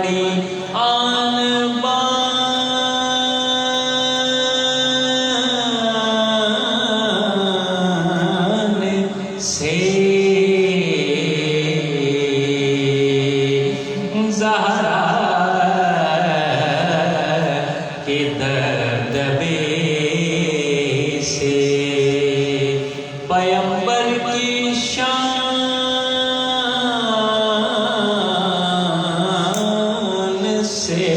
بڑی آن بان سے زہرا کے دبدبے سے پیمبر کی شان سے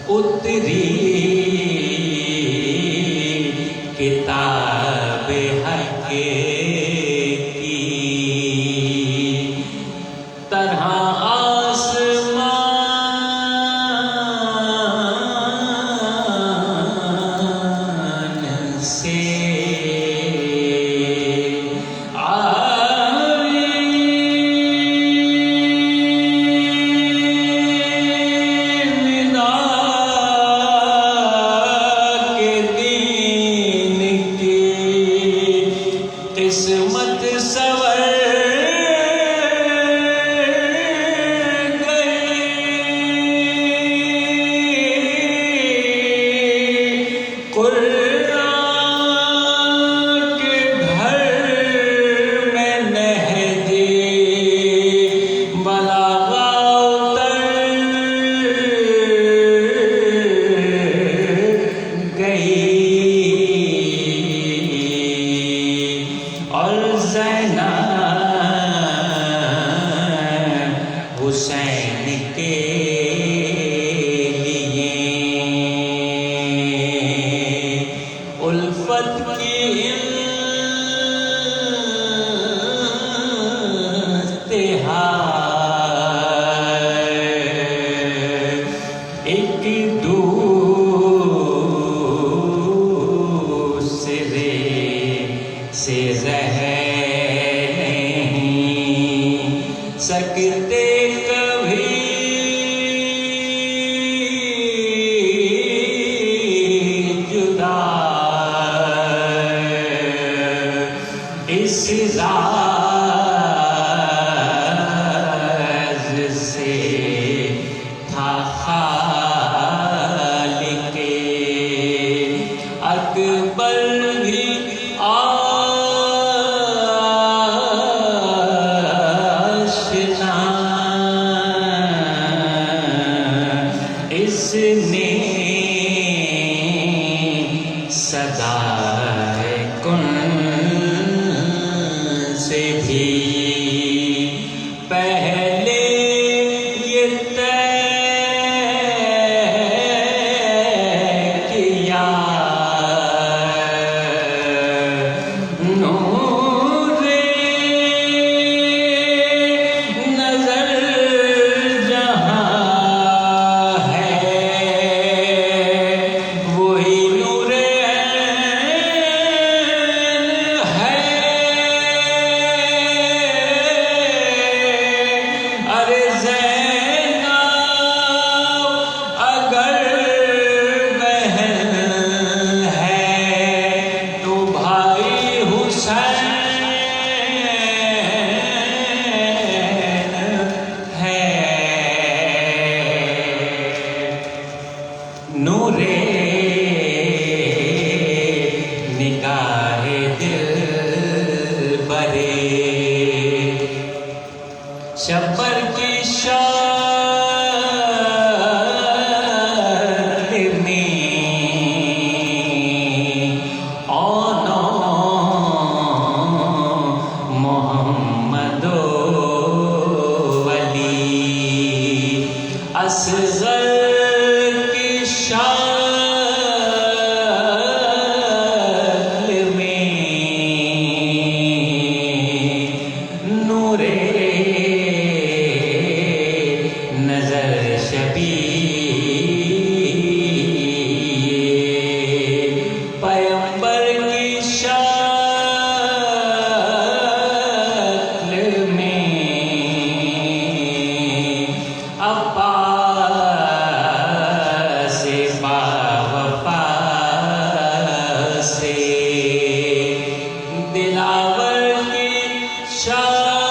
اتری کتاب حق کی طرح آسمان سے قسمت سور گئی قرآن کے گھر میں نہجِ بلاغہ اتر گئی اور زینب حسین کے لیے الفت کی انتہا ایک دوسرے سے زہر نہیں سکتے کبھی جدا اس راز سے تھا خالق اکبر بھی آشنا اس نے صدائے کن سے بھی پہلے یہ طے کیا نور نظر جہاں ہے وہی نور ہے ارے زینب اگر بہن ہے تو بھائی حسین ہے نور نگاہ دل برے شبر کی شکل میں آنا محمد ولی اصغر کی شکل میں نور نظر شبیہ پیمبر کی شکل میں عباس باوفا سے دلاور کی شکل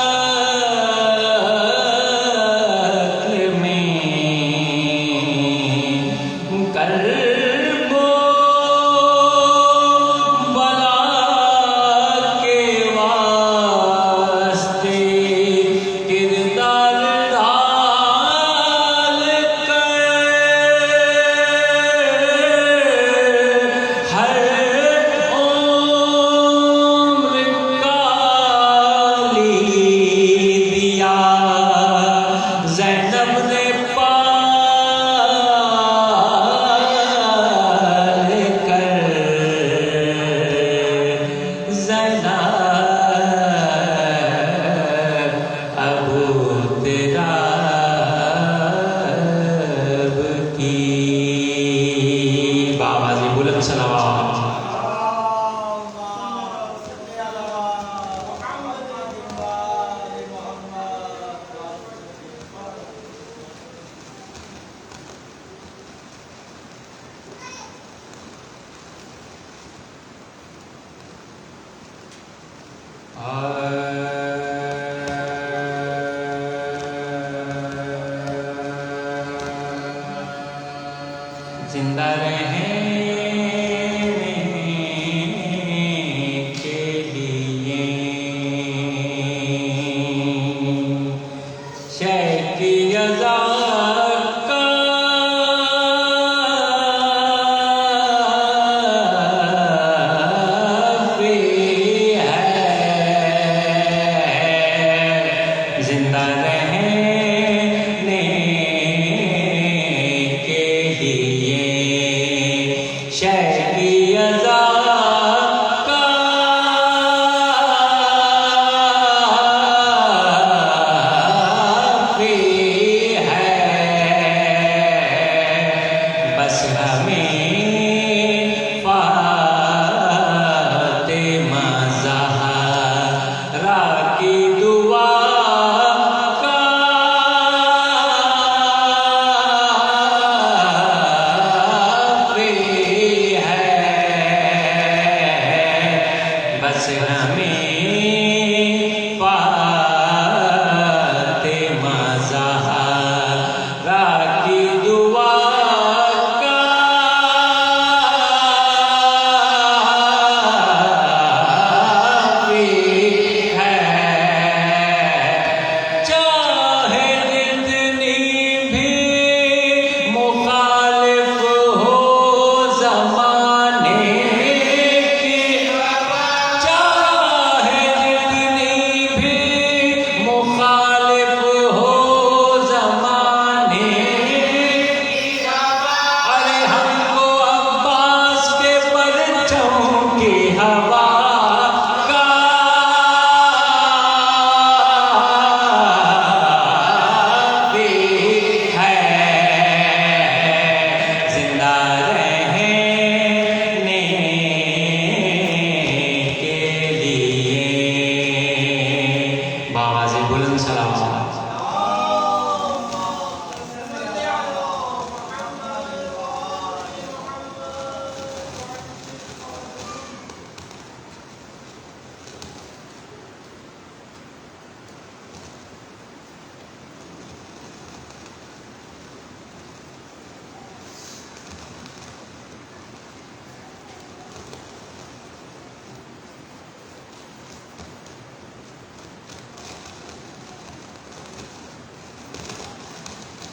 زندہ رہنے کے لیے شے کی اذا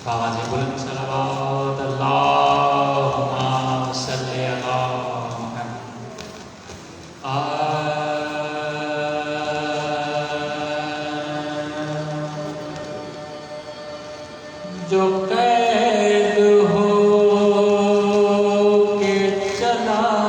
آواز بلند صلوات اللہم صلی علی محمد جو قید ہو کے چلا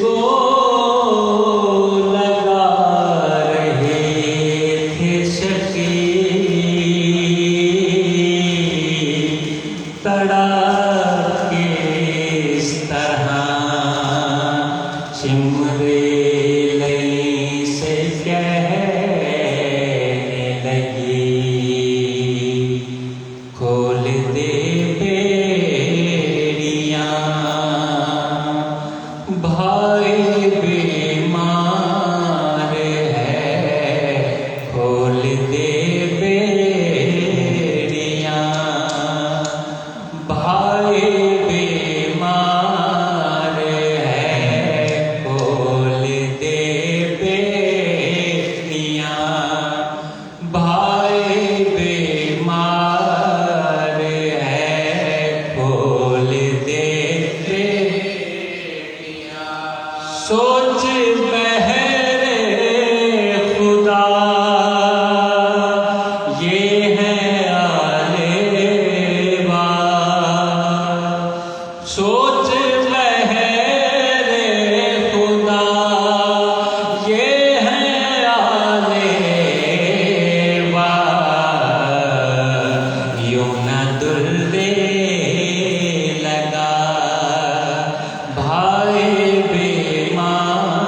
کو لگا رہے تھے شکیل، تڑا کے اس طرح چمرے لئی سے کہنے لگی، کھول دے بیڑیاں، بھائی بیمار ہے، کھول دے بیڑیاں، بھائی بیمار ہے، کھول دے بیڑیاں، بھائی بیمار ہے، کھول دے بیڑیاں۔ سوچ بہر خدا یہ ہے آلے بار، سوچ بہر خدا یہ ہے آلے بار، یوں نہ دلے لگا بھائی بیمار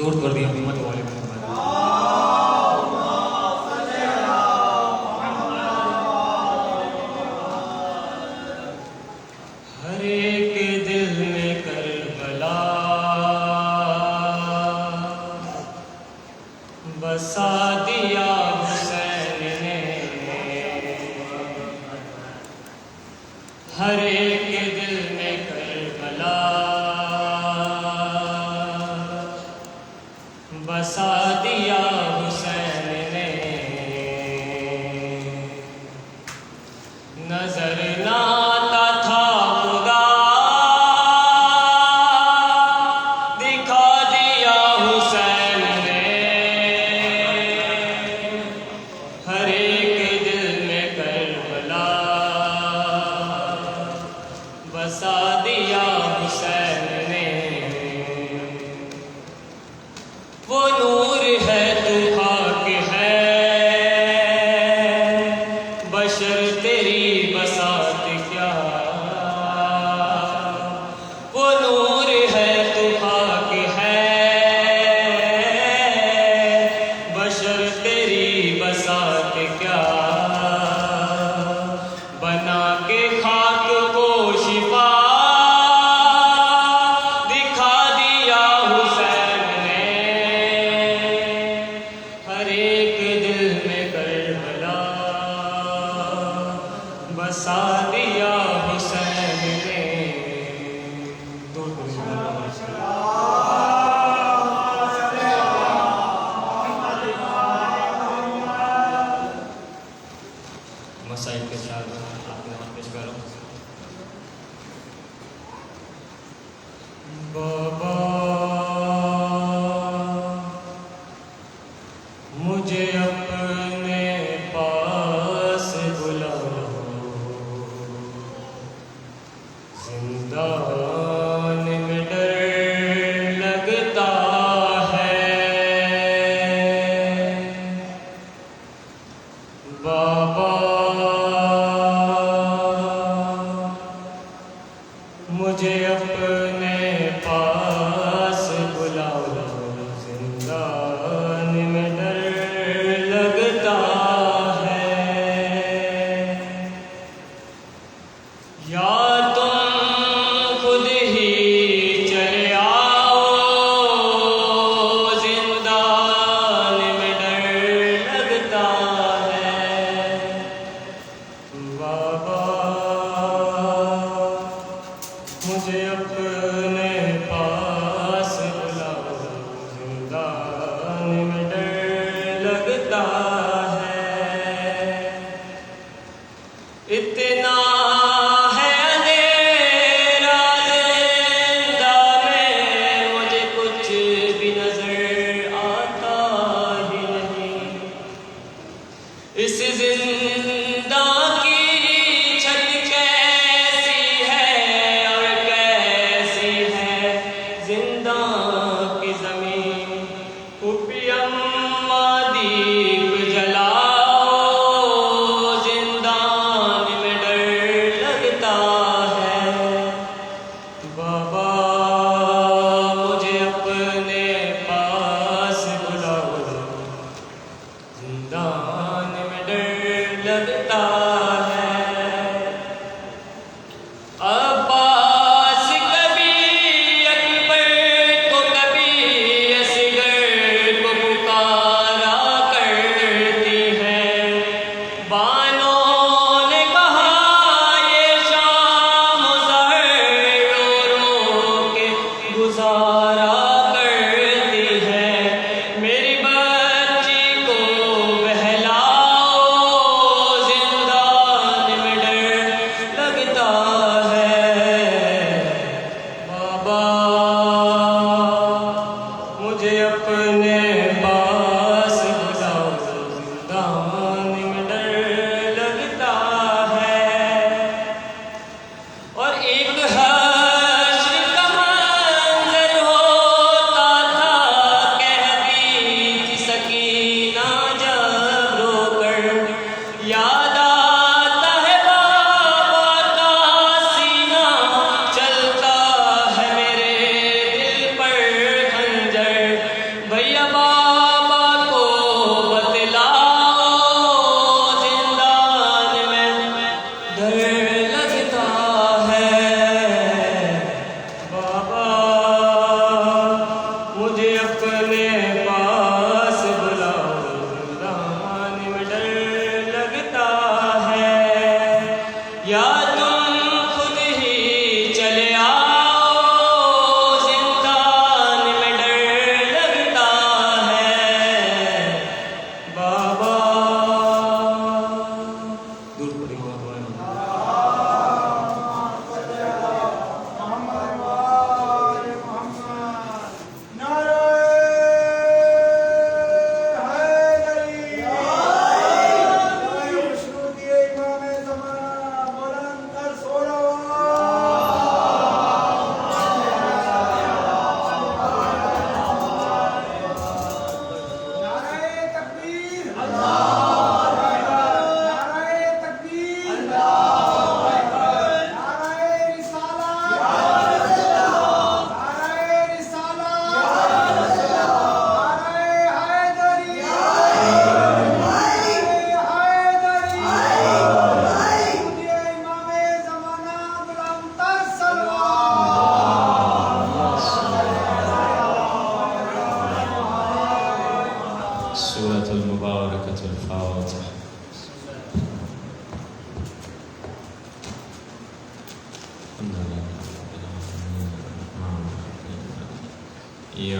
دور کر دیا امت والے محمد. ہر ایک دل میں کربلا بسا دیا حسین نے. ہر ایک دل میں کربلا بسا دیا حسین نے. نظر نہ آتا تھا خدا دکھا دیا حسین نے. ہر ایک دل میں کربلا بسا دیا حسین نے. وہ نور ہے تو خاک ہے بشر تیری بساط کیا. وہ نور ہے تو خاک ہے بشر تیری بساط کیا. بنا کے خاک کو شفا دکھا دیا حسین نے. ہر ایک دل میں کربلا بسا دیا حسین نے. مسائل کے ساتھ آپ کے نام پیش کر رہا ہوں. بابا مجھے اپنے پاس بلاؤ زندان میں ڈر لگتا ہے. بابا مجھے اپنے پاس بلاؤ زندان میں ڈر لگتا ہے. یا تم خود ہی چلے آؤ زندان میں ڈر لگتا ہے. بابا مجھے اپنے پاس بلاؤ زندان میں ڈر لگتا ہے. اتنا ہے اندھیرا زندہ میں مجھے کچھ بھی نظر آتا ہی نہیں. اس زندہ کی چھت کیسی ہے اور کیسی ہے زندہ کی زمین. پھوپھی اماں دیپ جلاؤ زندان میں ڈر لگتا ہے. بابا مجھے اپنے پاس بلاؤ زندان میں ڈر لگتا ہے. عباس کبھی اکبر کو کبھی اصغر کو پکارا کرتی ہے. بانوں نے کہا یہ شام و سحر رو رو کے گزارا کرتی ہے. میری بچی کو بہلاؤ زندان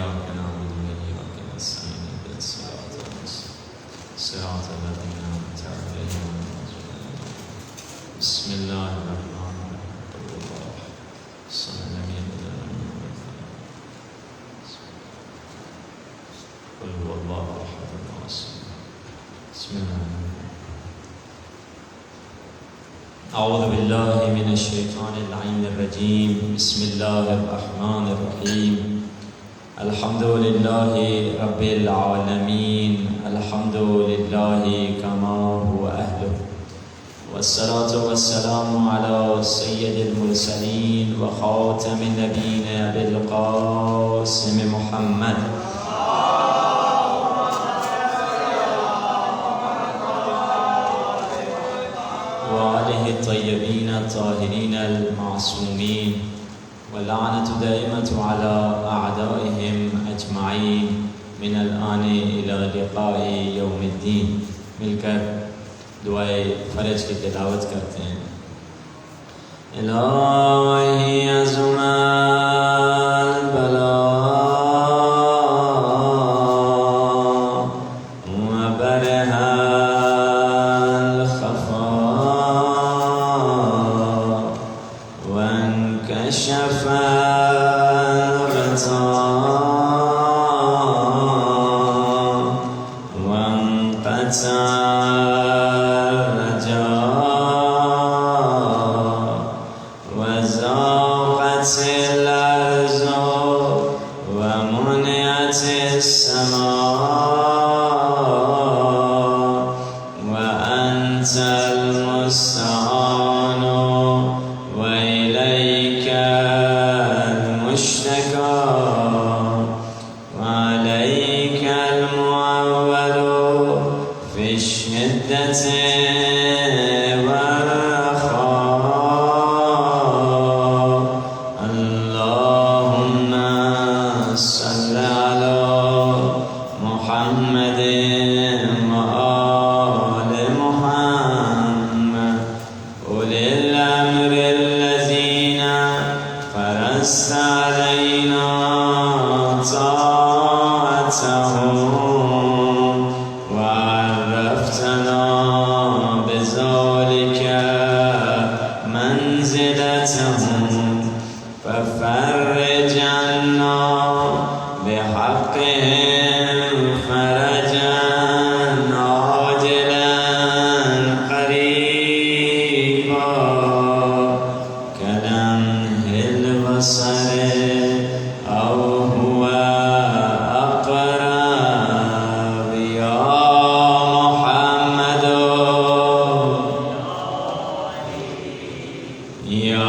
إياك نعبد وإياك نستعين اهدنا الصراط المستقيم صراط الذين أنعمت عليهم بسم الله الرحمن الرحيم قل الله الصمد لم يلد ولم يولد قل هو الله أحد الله الصمد بسم الله الرحمن الرحيم أعوذ بالله من الشيطان اللعين الرجيم بسم الله الرحمن الرحيم الحمد لله رب العالمين الحمد لله كما هو أهله والصلاة والسلام على سيد المرسلين وخاتم النبيين أبي القاسم محمد وآله الطيبين الطاهرين المعصومين واللعنة دائمة على أعدائهم أجمعين من الآن إلى لقاء يوم الدين مل کر دعائے فرج کی تلاوت کرتے ہیں الہی عظم البلاء وبرح الخفاء وانكشف الغطاء وانقطع وزاقت الأرض ومنعت السماء وأنت المستعان وإليك المشتكى وعليك المعول في الشدة محمد وآل محمد أولي الأمر الذين فرست علينا طاعتهم وعرفتنا بذلك منزلتهم ففرج عنا بحقهم فرجا عاجلا قريبا كلمح البصر أو هو أقرب يا محمد يا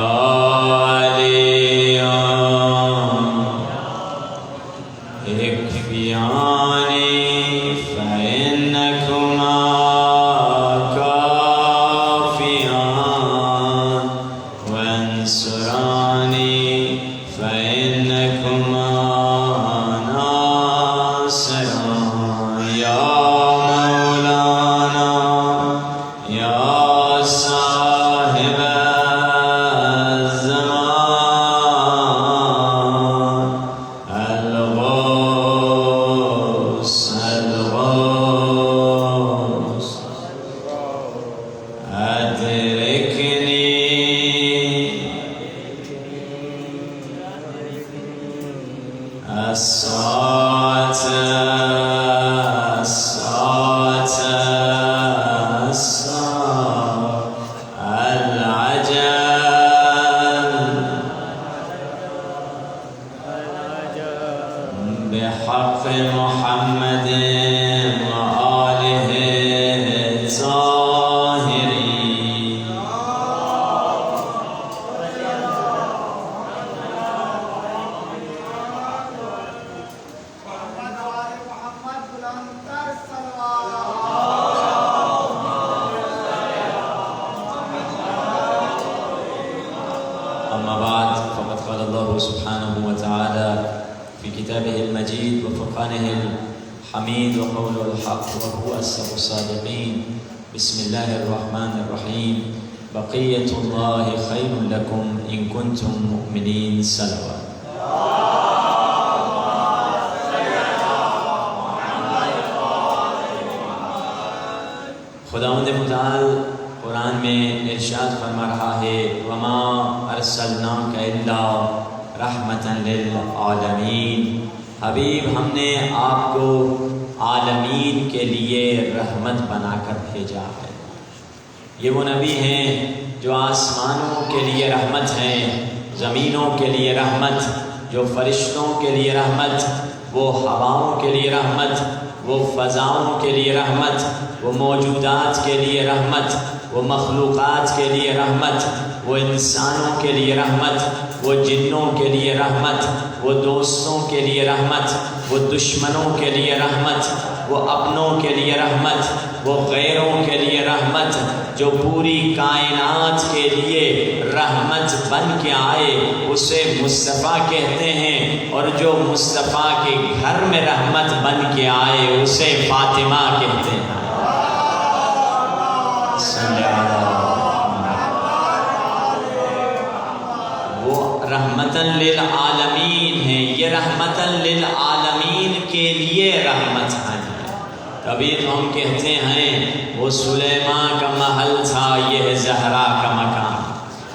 علي اكفياني فإنكما كافيان وانصراني فإنكما ناصران يا مولانا يا صاحب الزمان أدركني الساعة العجل بحق محمد وآله الطاهرين أما بعد فقد قال الله سبحانه وتعالى في كتابه المجيد وفرقانه الحميد وقوله الحق وهو أصدق الصادقين بسم الله الرحمن الرحيم بقية الله خير لكم إن كنتم مؤمنين صلوات خداوند متعال قرآن میں ارشاد فرما رہا ہے وما ارسلناک الا رحمتا للعالمین، حبیب ہم نے آپ کو عالمین کے لیے رحمت بنا کر بھیجا ہے۔ یہ وہ نبی ہیں جو آسمانوں کے لیے رحمت ہیں، زمینوں کے لیے رحمت، جو فرشتوں کے لیے رحمت، وہ ہواؤں کے لیے رحمت، وہ فضاؤں کے لیے رحمت، وہ موجودات کے لیے رحمت، وہ مخلوقات کے لیے رحمت، وہ انسانوں کے لیے رحمت، وہ جنوں کے لیے رحمت، وہ دوستوں کے لیے رحمت، وہ دشمنوں کے لیے رحمت، وہ اپنوں کے لیے رحمت، وہ غیروں کے لیے رحمت، جو پوری کائنات کے لیے رحمت بن کے آئے اسے مصطفیٰ کہتے ہیں، اور جو مصطفیٰ کے گھر میں رحمت بن کے آئے اسے فاطمہ کہتے ہیں۔ وہ رحمتاً للعالمین ہیں، یہ رحمتاً للعالمین کے لیے رحمت ہے۔ کبھی تو ہم کہتے ہیں وہ سلیمان کا محل تھا، یہ ہے زہرا کا مکان۔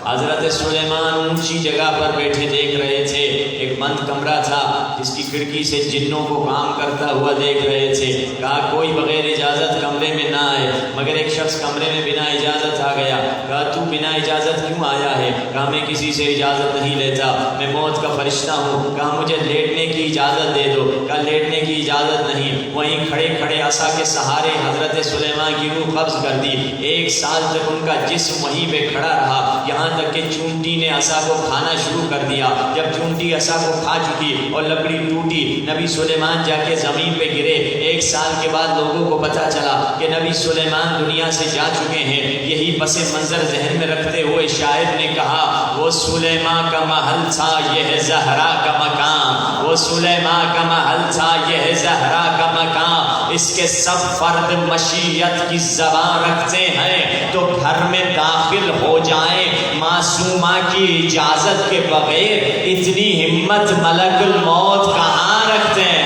حضرت سلیمان اونچی جگہ پر بیٹھے دیکھ رہے تھے، ایک بند کمرہ تھا جس کی کھڑکی سے جنوں کو کام کرتا ہوا دیکھ رہے تھے۔ کہا کوئی بغیر اجازت کمرے میں نہ آئے، مگر ایک شخص کمرے میں بنا اجازت آ گیا۔ کہا تو بنا اجازت کیوں آیا ہے؟ کہا میں کسی سے اجازت نہیں لیتا، میں موت کا فرشتہ ہوں۔ کہا مجھے لیٹنے کی اجازت دے دو۔ کہا لیٹنے کی اجازت نہیں۔ وہیں کھڑے کھڑے عصا کے سہارے حضرت سلیمان کی روح قبض کر دی۔ 1 سال تک ان کا جسم وہیں پہ کھڑا رہا، یہاں تک کہ چونٹی نے عصا کو کھانا شروع کر دیا۔ جب چونٹی عصا کو کھا چکی اور لکڑی ٹوٹی، نبی سلیمان جا کے زمین پہ گرے۔ 1 سال کے بعد لوگوں کو پتہ چلا کہ نبی سلیمان دنیا سے جا چکے ہیں۔ یہی پس منظر ذہن میں رکھتے ہوئے شاعر نے کہا وہ سلیمان کا محل تھا، یہ ہے زہرا کا مکان۔ وہ سلیمان کا محل تھا، یہ ہے زہرا کا مکان۔ اس کے سب فرد مشیت کی زبان رکھتے ہیں تو گھر میں داخل ہو جائیں معصومہ کی اجازت کے بغیر۔ اتنی ہمت ملک الموت کہاں رکھتے ہیں؟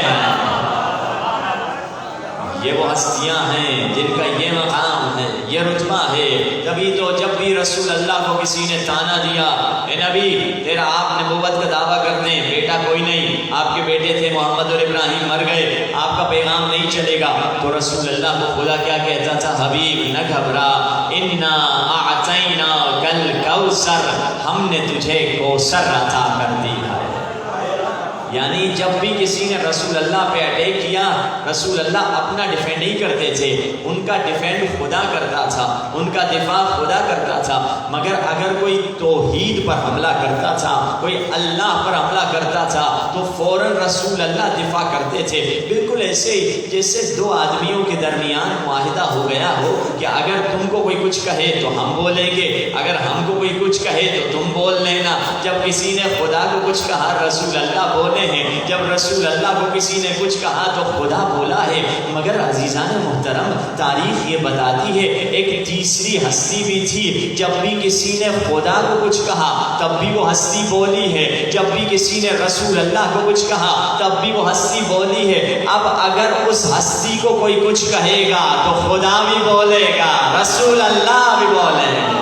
یہ وہ ہستیاں ہیں جن کا یہ مقام ہے، یہ رتبہ ہے۔ تبھی تو جب بھی رسول اللہ کو کسی نے تانا دیا، اے نبی تیرا آپ نبوت کا دعویٰ کرتے ہیں، بیٹا کوئی نہیں، آپ کے بیٹے تھے محمد اور ابراہیم مر گئے، آپ کا پیغام نہیں چلے گا، تو رسول اللہ کو خدا کیا کہتا تھا؟ حبیب نہ گھبرا، انا اعطیناک الکوثر، ہم نے تجھے کوثر عطا کر دی ہے۔ یعنی جب بھی کسی نے رسول اللہ پہ اٹیک کیا، رسول اللہ اپنا ڈیفینڈ نہیں کرتے تھے، ان کا ڈیفینڈ خدا کرتا تھا، ان کا دفاع خدا کرتا تھا۔ مگر اگر کوئی توحید پر حملہ کرتا تھا، کوئی اللہ پر حملہ کرتا تھا، تو فوراً رسول اللہ دفاع کرتے تھے۔ بالکل ایسے ہی جیسے 2 آدمیوں کے درمیان معاہدہ ہو گیا ہو کہ اگر تم کو کوئی کچھ کہے تو ہم بولیں گے، اگر ہم کو کوئی کچھ کہے تو تم بول لینا۔ جب کسی نے خدا کو کچھ کہا رسول اللہ بولے ہیں، جب رسول اللہ کو کسی نے کچھ کہا تو خدا بولا ہے۔ مگر عزیزان محترم، تاریخ یہ بتاتی ہے ایک تیسری ہستی بھی تھی، جب بھی کسی نے خدا کو کچھ کہا تب بھی وہ ہستی بولی ہے، جب بھی کسی نے رسول اللہ کو کچھ کہا تب بھی وہ ہستی بولی ہے۔ اب اگر اس ہستی کو کوئی کچھ کہے گا تو خدا بھی بولے گا، رسول اللہ بھی بولے گا۔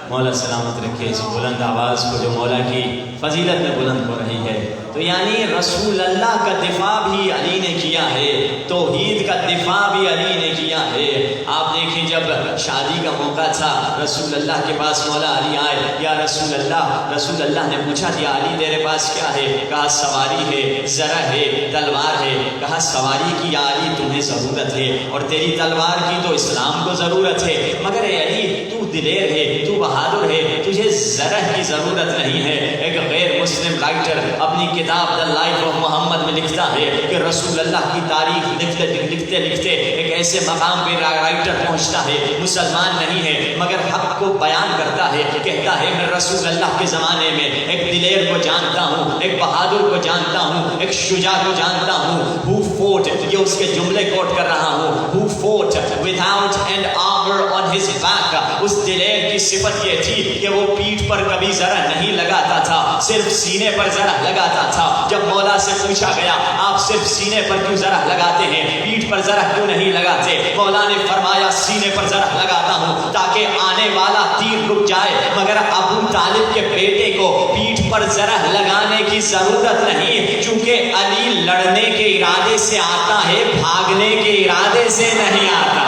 مولا سلامت رکھے اس بلند آواز کو جو مولا کی فضیلت میں بلند ہو رہی ہے۔ تو یعنی رسول اللہ کا دفاع بھی علی نے کیا ہے، توحید کا دفاع بھی علی نے کیا ہے۔ آپ دیکھیں جب شادی کا موقع تھا، رسول اللہ کے پاس مولا علی آئے، یا رسول اللہ نے پوچھا یا علی تیرے پاس کیا ہے؟ کہا سواری ہے، زرہ ہے، تلوار ہے۔ کہا سواری کی یا علی تمہیں ضرورت ہے، اور تیری تلوار کی تو اسلام کو ضرورت ہے، مگر اے علی تو دلیر ہے، تو بہادر ہے، تجھے زرہ کی ضرورت نہیں ہے۔ ایک غیر مسلم رائٹر اپنی کتاب دا لائف آف محمد میں لکھتا ہے کہ رسول اللہ کی تاریخ لکھتے لکھتے ایک ایسے مقام پہ رائٹر پہنچتا ہے، مسلمان نہیں ہے مگر حق کو بیان کرتا ہے، کہتا ہے میں رسول اللہ کے زمانے میں ایک دلیر کو جانتا ہوں، ایک بہادر کو جانتا ہوں، ایک شجاع کو جانتا ہوں، who fought، یہ اس کے جملے کوٹ کر رہا ہوں، who fought without an armor on his back۔ اس دلیر کی صفت یہ تھی کہ وہ پیٹھ پر کبھی ذرا نہیں لگاتا تھا، صرف سینے پر ذرا لگاتا تھا۔ جب مولا سے پوچھا گیا آپ صرف سینے پر کیوں ذرا لگاتے ہیں، پیٹھ پر ذرا کیوں نہیں لگاتے، مولا نے فرمایا سینے پر ذرا لگاتا ہوں تاکہ آنے والا تیر رک جائے، مگر ابو طالب کے بیٹے کو پیٹھ پر ذرا لگانے کی ضرورت نہیں، چونکہ علی لڑنے کے ارادے سے آتا ہے، بھاگنے کے ارادے سے نہیں آتا۔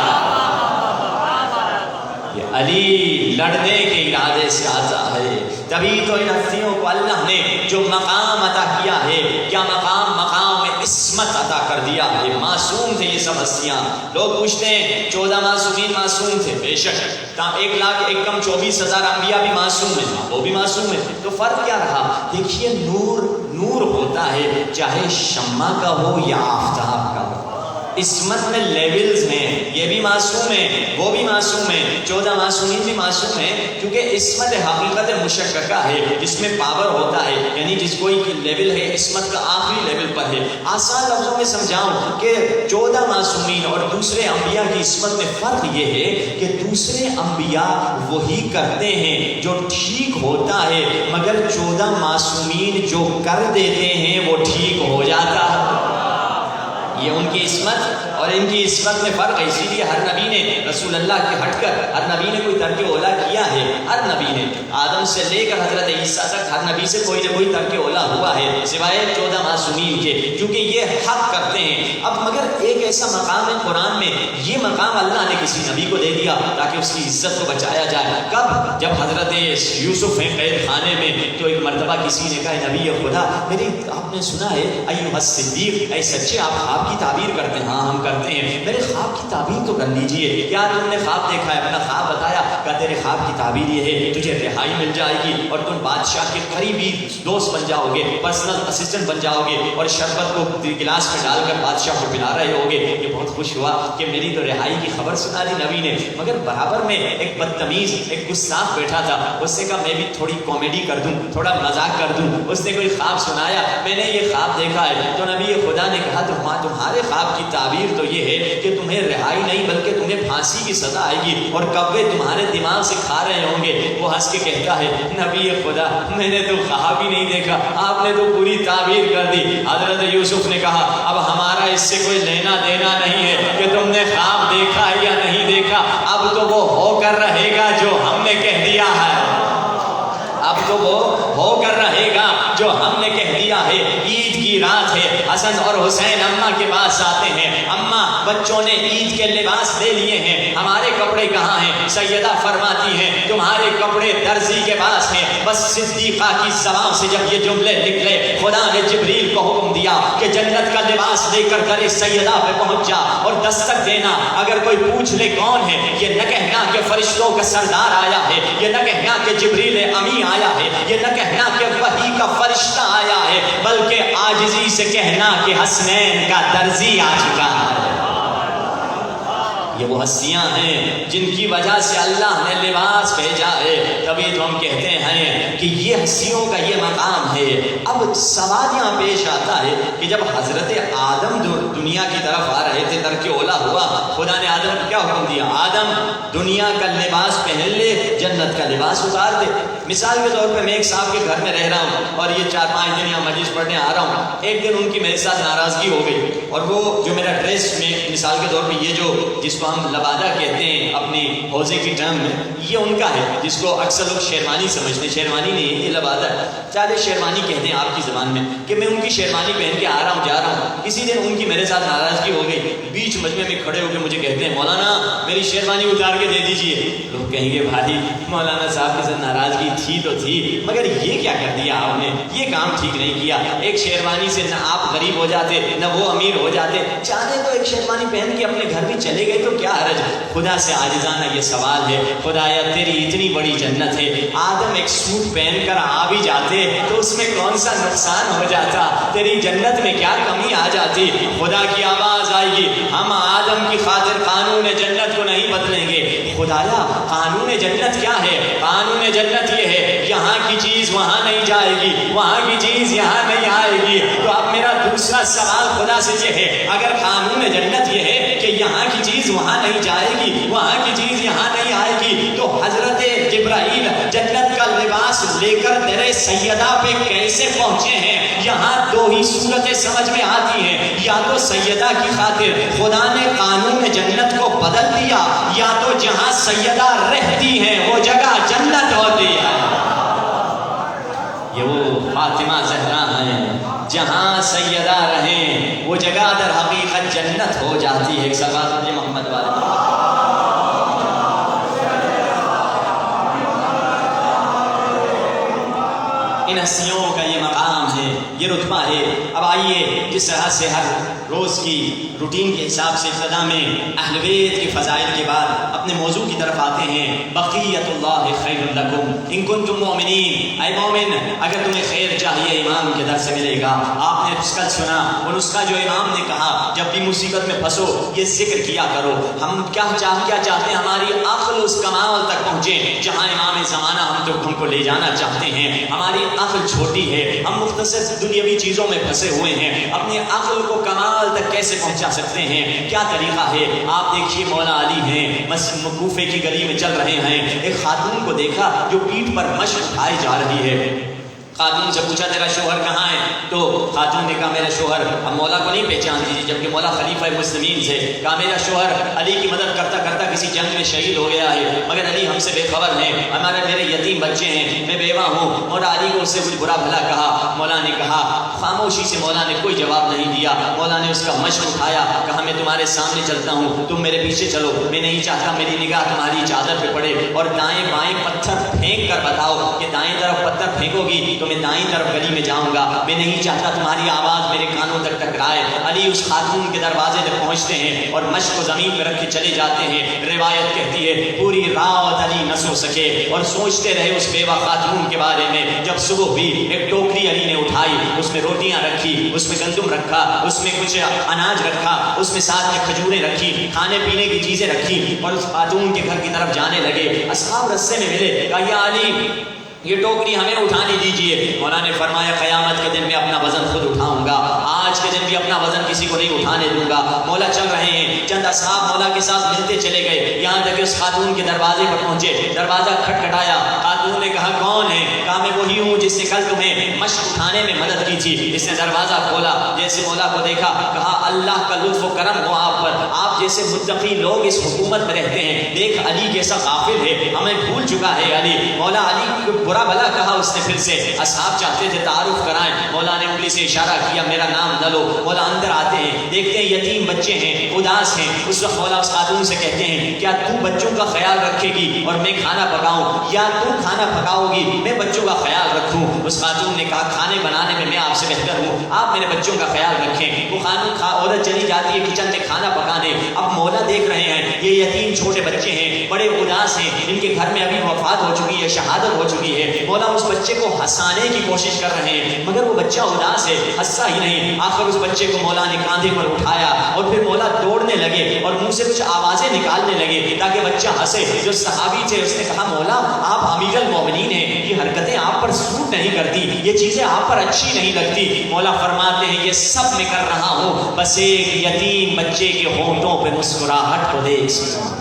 یہ علی لڑنے کے ارادے سے آتا ہے۔ تبھی تو ان ہستیوں کو اللہ نے جو مقام عطا کیا ہے، کیا مقام عصمت عطا کر دیا ہے۔ معصوم تھے یہ سب ہستیاں۔ لوگ پوچھتے ہیں 14 معصومین معصوم تھے، بے شک 1,24,000 انبیاء بھی معصوم ہیں، وہ بھی معصوم ہیں، تو فرق کیا رہا؟ دیکھیے نور ہوتا ہے، چاہے شمع کا ہو یا آفتاب کا ہو۔ عصمت میں لیولز ہیں، یہ بھی معصوم ہیں، وہ بھی معصوم ہیں، 14 معصومین بھی معصوم ہیں، کیونکہ عصمت حقیقت مشککہ ہے، جس میں پاور ہوتا ہے، یعنی جس کوئی لیول ہے عصمت کا آخری لیول پر ہے۔ آسان لفظوں میں سمجھاؤں کہ 14 معصومین اور دوسرے انبیاء کی عصمت میں فرق یہ ہے کہ دوسرے انبیاء وہی کرتے ہیں جو ٹھیک ہوتا ہے، مگر 14 معصومین جو کر دیتے ہیں وہ ٹھیک ہو جاتا ہے۔ یہ ان کی عصمت اور ان کی عصمت میں فرق ہے۔ اسی لیے ہر نبی نے رسول اللہ کے ہٹ کر ہر نبی نے کوئی ترک اولا کیا ہے، ہر نبی نے، آدم سے لے کر حضرت عیسیٰ تک ہر نبی سے کوئی نہ کوئی ترک اولا ہوا ہے، سوائے 14 معصومین کے، کیونکہ یہ حق کرتے ہیں۔ اب مگر ایک ایسا مقام ہے قرآن میں، یہ مقام اللہ نے کسی نبی کو دے دیا تاکہ اس کی عزت کو بچایا جائے۔ کب؟ جب حضرت یوسف ہیں قید خانے میں، تو ایک مرتبہ کسی نے کہا نبی خدا میری آپ نے سنا ہے ایھا الصدیق، اے سچے آپ خواب کی تعبیر کرتے ہیں؟ ہاں ہم کرتے ہیں۔ میرے خواب کی تعبیر تو کر لیجئے، کیا تم نے خواب دیکھا ہے؟ اپنا خواب بتایا، کہا تیرے خواب کی تعبیر یہ ہے تجھے رہائی مل جائے گی اور تم بادشاہ کے قریبی دوست بن جاؤ گے، پرسنل اسسٹنٹ بن جاؤ گے، اور شربت کو گلاس میں ڈال کر بادشاہ کو پلا رہے ہوگے۔ یہ بہت خوش ہوا کہ میری تو رہائی کی خبر سنا دی نبی نے، مگر برابر میں ایک بدتمیز ایک گستاخ بیٹھا تھا، اس سے کہا میں بھی تھوڑی کامیڈی کر دوں، تھوڑا مذاق کر دوں۔ اس نے کوئی خواب سنایا، میں نے یہ خواب دیکھا ہے، تو نبی خدا نے کہا تمہارے خواب کی تعبیر تو یہ ہے کہ تمہیں رہائی نہیں بلکہ تمہیں پھانسی کی سزا آئے گی اور کوے تمہارے دماغ سے کھا رہے ہوں گے۔ وہ ہنس کے کہتا ہے نبی خدا میں نے تو خواب ہی نہیں دیکھا، آپ نے تو پوری تعبیر کر دی۔ حضرت یوسف نے کہا اب ہمارا اس سے کوئی لینا دینا نہیں ہے کہ تم نے خواب دیکھا یا نہیں دیکھا، اب تو وہ ہو کر رہے گا جو ہم نے کہہ دیا ہے، اب تو وہ ہو کر رہے گا جو ہم نے کہہ دیا ہے۔ عید کی رات ہے، حسن اور حسین اماں کے پاس آتے ہیں، اماں بچوں نے عید کے لباس لے لیے ہیں، ہمارے کپڑے کہاں ہیں؟ سیدہ فرماتی ہیں تمہارے کپڑے درزی کے پاس ہیں۔ بس صدیقہ کی زبان سے جب یہ جملے نکلے، خدا نے جبریل کو حکم دیا کہ جنت کا لباس لے کر در سیدہ پہ پہنچ جا اور دستک دینا، اگر کوئی پوچھ لے کون ہے، یہ نہ کہنا کہ فرشتوں کا سردار آیا ہے، یہ نہ کہنا کہ جبریل امی آیا ہے، یہ نہ کہنا کہ وحی کا فرشتہ آیا ہے، بلکہ عاجزی سے کہنا کہ حسنین کا درزی آ چکا ہے۔ یہ وہ ہستیاں ہیں جن کی وجہ سے اللہ نے لباس بھیجا ہے، تبھی تو ہم کہتے ہیں کہ یہ ہستیوں کا یہ مقام ہے۔ اب سوال یہاں پیش آتا ہے کہ جب حضرت آدم دنیا کی طرف آ رہے تھے، ترک اولا ہوا، خدا نے آدم کو کیا حکم دیا؟ آدم دنیا کا لباس پہن لے، جنت کا لباس اتار دے۔ مثال کے طور پہ میں ایک صاحب کے گھر میں رہ رہا ہوں اور یہ 4-5 دن یہاں مجلس پڑھنے آ رہا ہوں، ایک دن ان کی میرے ساتھ ناراضگی ہو گئی، اور وہ جو میرا ڈریس میں مثال کے طور پہ یہ جو جس کو ہم لبادہ کہتے ہیں اپنی حوضے کی ٹرم میں، یہ ان کا ہے، جس کو اکثر لوگ شیروانی سمجھتے ہیں، شیروانی نہیں یہ لبادہ ہے، چاہے شیروانی کہتے ہیں آپ کی زبان میں، کہ میں ان کی شیروانی پہن کے آ رہا ہوں جا رہا ہوں۔ کسی دن ان کی میرے ساتھ ناراضگی ہو گئی، بیچ مجمع میں کھڑے ہو کے مجھے کہتے ہیں مولانا میری شیروانی اتار کے دے دیجئے۔ لوگ کہیں گے بھائی مولانا صاحب کے ساتھ ناراضگی تھی تو تھی، مگر یہ کیا کر دیا آپ نے، یہ کام ٹھیک نہیں کیا۔ ایک شیروانی سے نہ آپ غریب ہو جاتے نہ وہ امیر ہو جاتے، چاہتے تو ایک شیروانی پہن کے اپنے گھر بھی چلے گئے تو کیا حرج۔ خدا سے عاجزانہ یہ سوال ہے، خدایا تیری اتنی بڑی جنت ہے، آدم ایک ایک سوٹ پہن کر آ بھی جاتے تو اس میں کون سا نقصان ہو جاتا؟ تیری جنت میں کیا کمی آ جاتی؟ خدا کی آواز آئے گی، ہم آدم کی خاطر قانون جنت کو نہیں بدلیں گے۔ خدایا قانون جنت کیا ہے؟ قانون جنت یہ ہے یہاں کی چیز وہاں نہیں جائے گی، وہاں کی چیز یہاں نہیں آئے گی۔ تو اب میرا دوسرا سوال خدا سے یہ ہے، اگر قانون جنت یہ ہے کہ یہاں کی چیز وہاں نہیں جائے گی، وہاں کی چیز یہاں نہیں آئے گی، تو حضرت جبرائیل جنت کا لباس لے کر تیرے سیدہ پہ کیسے پہنچے ہیں؟ یہاں دو ہی صورتیں سمجھ میں آتی ہیں، یا تو سیدہ کی خاطر خدا نے قانون جنت کو بدل دیا، یا تو جہاں سیدہ رہتی ہیں وہ جگہ جنت ہوتی ہے۔ یہ وہ فاطمہ زہرا ہیں، جہاں سیدہ رہیں وہ جگہ در حقیقت جنت ہو جاتی ہے۔ صلوات محمد والے ان ہستیوں کا یہ مقام ہے، یہ رتبہ ہے۔ اب آئیے جس طرح سے ہر روز کی روٹین کے حساب سے ابتدا میں اہل بیت کے فضائل کے بعد اپنے موضوع کی طرف آتے ہیں۔ بقیت اللہ خیر لکم ان کنتم مؤمنین، اے مومن اگر تمہیں خیر چاہیے امام کے در سے ملے گا۔ آپ نے کل سنا وہ نسخہ جو امام نے کہا، جب بھی مصیبت میں پھنسو یہ ذکر کیا کرو۔ ہم کیا چاہتے ہیں؟ ہماری عقل اس کمال تک پہنچے جہاں امام زمانہ ہم کو لے جانا چاہتے ہیں۔ ہماری عقل چھوٹی ہے، ہم مختصر دنیاوی چیزوں میں پھنسے ہوئے ہیں، اپنی عقل کو کمال تک کیسے پہنچا سکتے ہیں؟ کیا طریقہ ہے؟ آپ دیکھیے مولا علی ہیں، کوفے کی گلی میں چل رہے ہیں، ایک خاتون کو دیکھا جو پیٹھ پر مشق اٹھائی جا رہی ہے۔ خاتون سے پوچھا تیرا شوہر کہاں ہے؟ تو خاتون نے کہا میرا شوہر، اب مولا کو نہیں پہچانتی تھی جبکہ مولا خلیفہ مسلمین سے، کہا میرا شوہر علی کی مدد کرتا کرتا کسی جنگ میں شہید ہو گیا ہے، مگر علی ہم سے بے خبر ہیں، میرے یتیم بچے ہیں، میں بیوہ ہوں۔ مولا علی کو اس سے کچھ برا بھلا کہا، مولا نے کہا خاموشی سے، مولا نے کوئی جواب نہیں دیا۔ مولا نے اس کا مشق اٹھایا، کہا میں تمہارے سامنے چلتا ہوں، تم میرے پیچھے چلو، میں نہیں چاہتا میری نگاہ تمہاری چادر پہ پڑے، اور دائیں بائیں پتھر پھینک کر بتاؤ کہ دائیں طرف پتھر پھینکو گی تو میں دائیں طرف گلی میں جاؤں گا، میں نہیں چاہتا تمہاری آواز میرے کانوں تک ٹکرائے۔ علی اس خاتون کے دروازے تک پہنچتے ہیں اور مشق کو زمین پہ رکھ کے چلے جاتے ہیں۔ روایت کہتی ہے پوری رات علی نہ سو سکے اور سوچتے رہے اس بیوہ خاتون کے بارے میں۔ جب صبح ہوئی ایک ٹوکری علی نے اٹھائی، اس میں روٹیاں رکھی، اس میں گندم رکھا، اس میں کچھ اناج رکھا، اس میں ساتھ میں کھجوریں رکھی، کھانے پینے کی چیزیں رکھی، اور اس خاتون کے گھر کی طرف جانے لگے۔ اصحاب رستے میں ملے، کہا یا علی یہ ٹوکری ہمیں اٹھانے دیجئے۔ مولا نے فرمایا قیامت کے دن میں اپنا وزن خود اٹھاؤں گا، آج کے دن بھی اپنا وزن کسی کو نہیں اٹھانے دوں گا۔ مولا چل رہے ہیں، چند اصحاب مولا کے ساتھ ملتے چلے گئے، یہاں تک کہ اس خاتون کے دروازے پر پہنچے۔ دروازہ کھٹکھٹایا، خاتون نے کہا کون ہے؟ کہا میں وہی ہوں جس نے کل تمہیں مشق اٹھانے میں مدد کی تھی۔ اس نے دروازہ کھولا، جیسے مولا کو دیکھا، کہا اللہ کا لطف و کرم ہو آپ پر، آپ جیسے متقی لوگ اس حکومت میں رہتے ہیں، دیکھ علی کیسا غافل ہے، ہمیں بھول چکا ہے علی۔ مولا علی کو برا بھلا کہا اس نے، پھر سے اصحاب چاہتے تھے تعارف کرائیں، مولا نے انگلی سے اشارہ کیا میرا نام نہ لو۔ مولا اندر آتے ہیں، دیکھتے ہیں یتیم بچے ہیں، اداس ہیں۔ اس وقت مولا اس خاتون سے کہتے ہیں کیا تو بچوں کا خیال رکھے گی اور میں کھانا پکاؤں، یا تو کھانا پکاؤ گی میں بچوں کا خیال رکھوں؟ اس خاتون نے کہا کھانے بنانے میں آپ سے بہتر ہوں، آپ میرے بچوں کا خیال رکھیں۔ وہ عورت چلی جاتی ہے کچن میں کھانا پکانے۔ اب مولا دیکھ رہے ہیں یہ یتیم چھوٹے بچے ہیں، بڑے اداس ہیں، ان کے گھر میں ابھی وفات ہو چکی ہے، شہادت ہو چکی ہے۔ مولا اس بچے کو ہنسانے کی کوشش کر رہے ہیں، مگر وہ بچہ اداس ہے، ہنسا ہی نہیں۔ آخر اس بچے کو مولا نے کاندھے پر اٹھایا اور پھر مولا دوڑنے لگے اور منہ سے کچھ آوازیں نکالنے لگے تاکہ بچہ ہنسے۔ جو صحابی تھے اس نے کہا مولا آپ امیر المومنین ہیں، یہ حرکتیں آپ پر سوٹ نہیں کرتی، یہ چیزیں آپ پر اچھی نہیں لگتی۔ مولا فرماتے ہیں یہ سب میں کر رہا ہوں بس ایک یتیم بچے کے ہونٹوں پہ مسکراہٹ کو دیکھ سکوں۔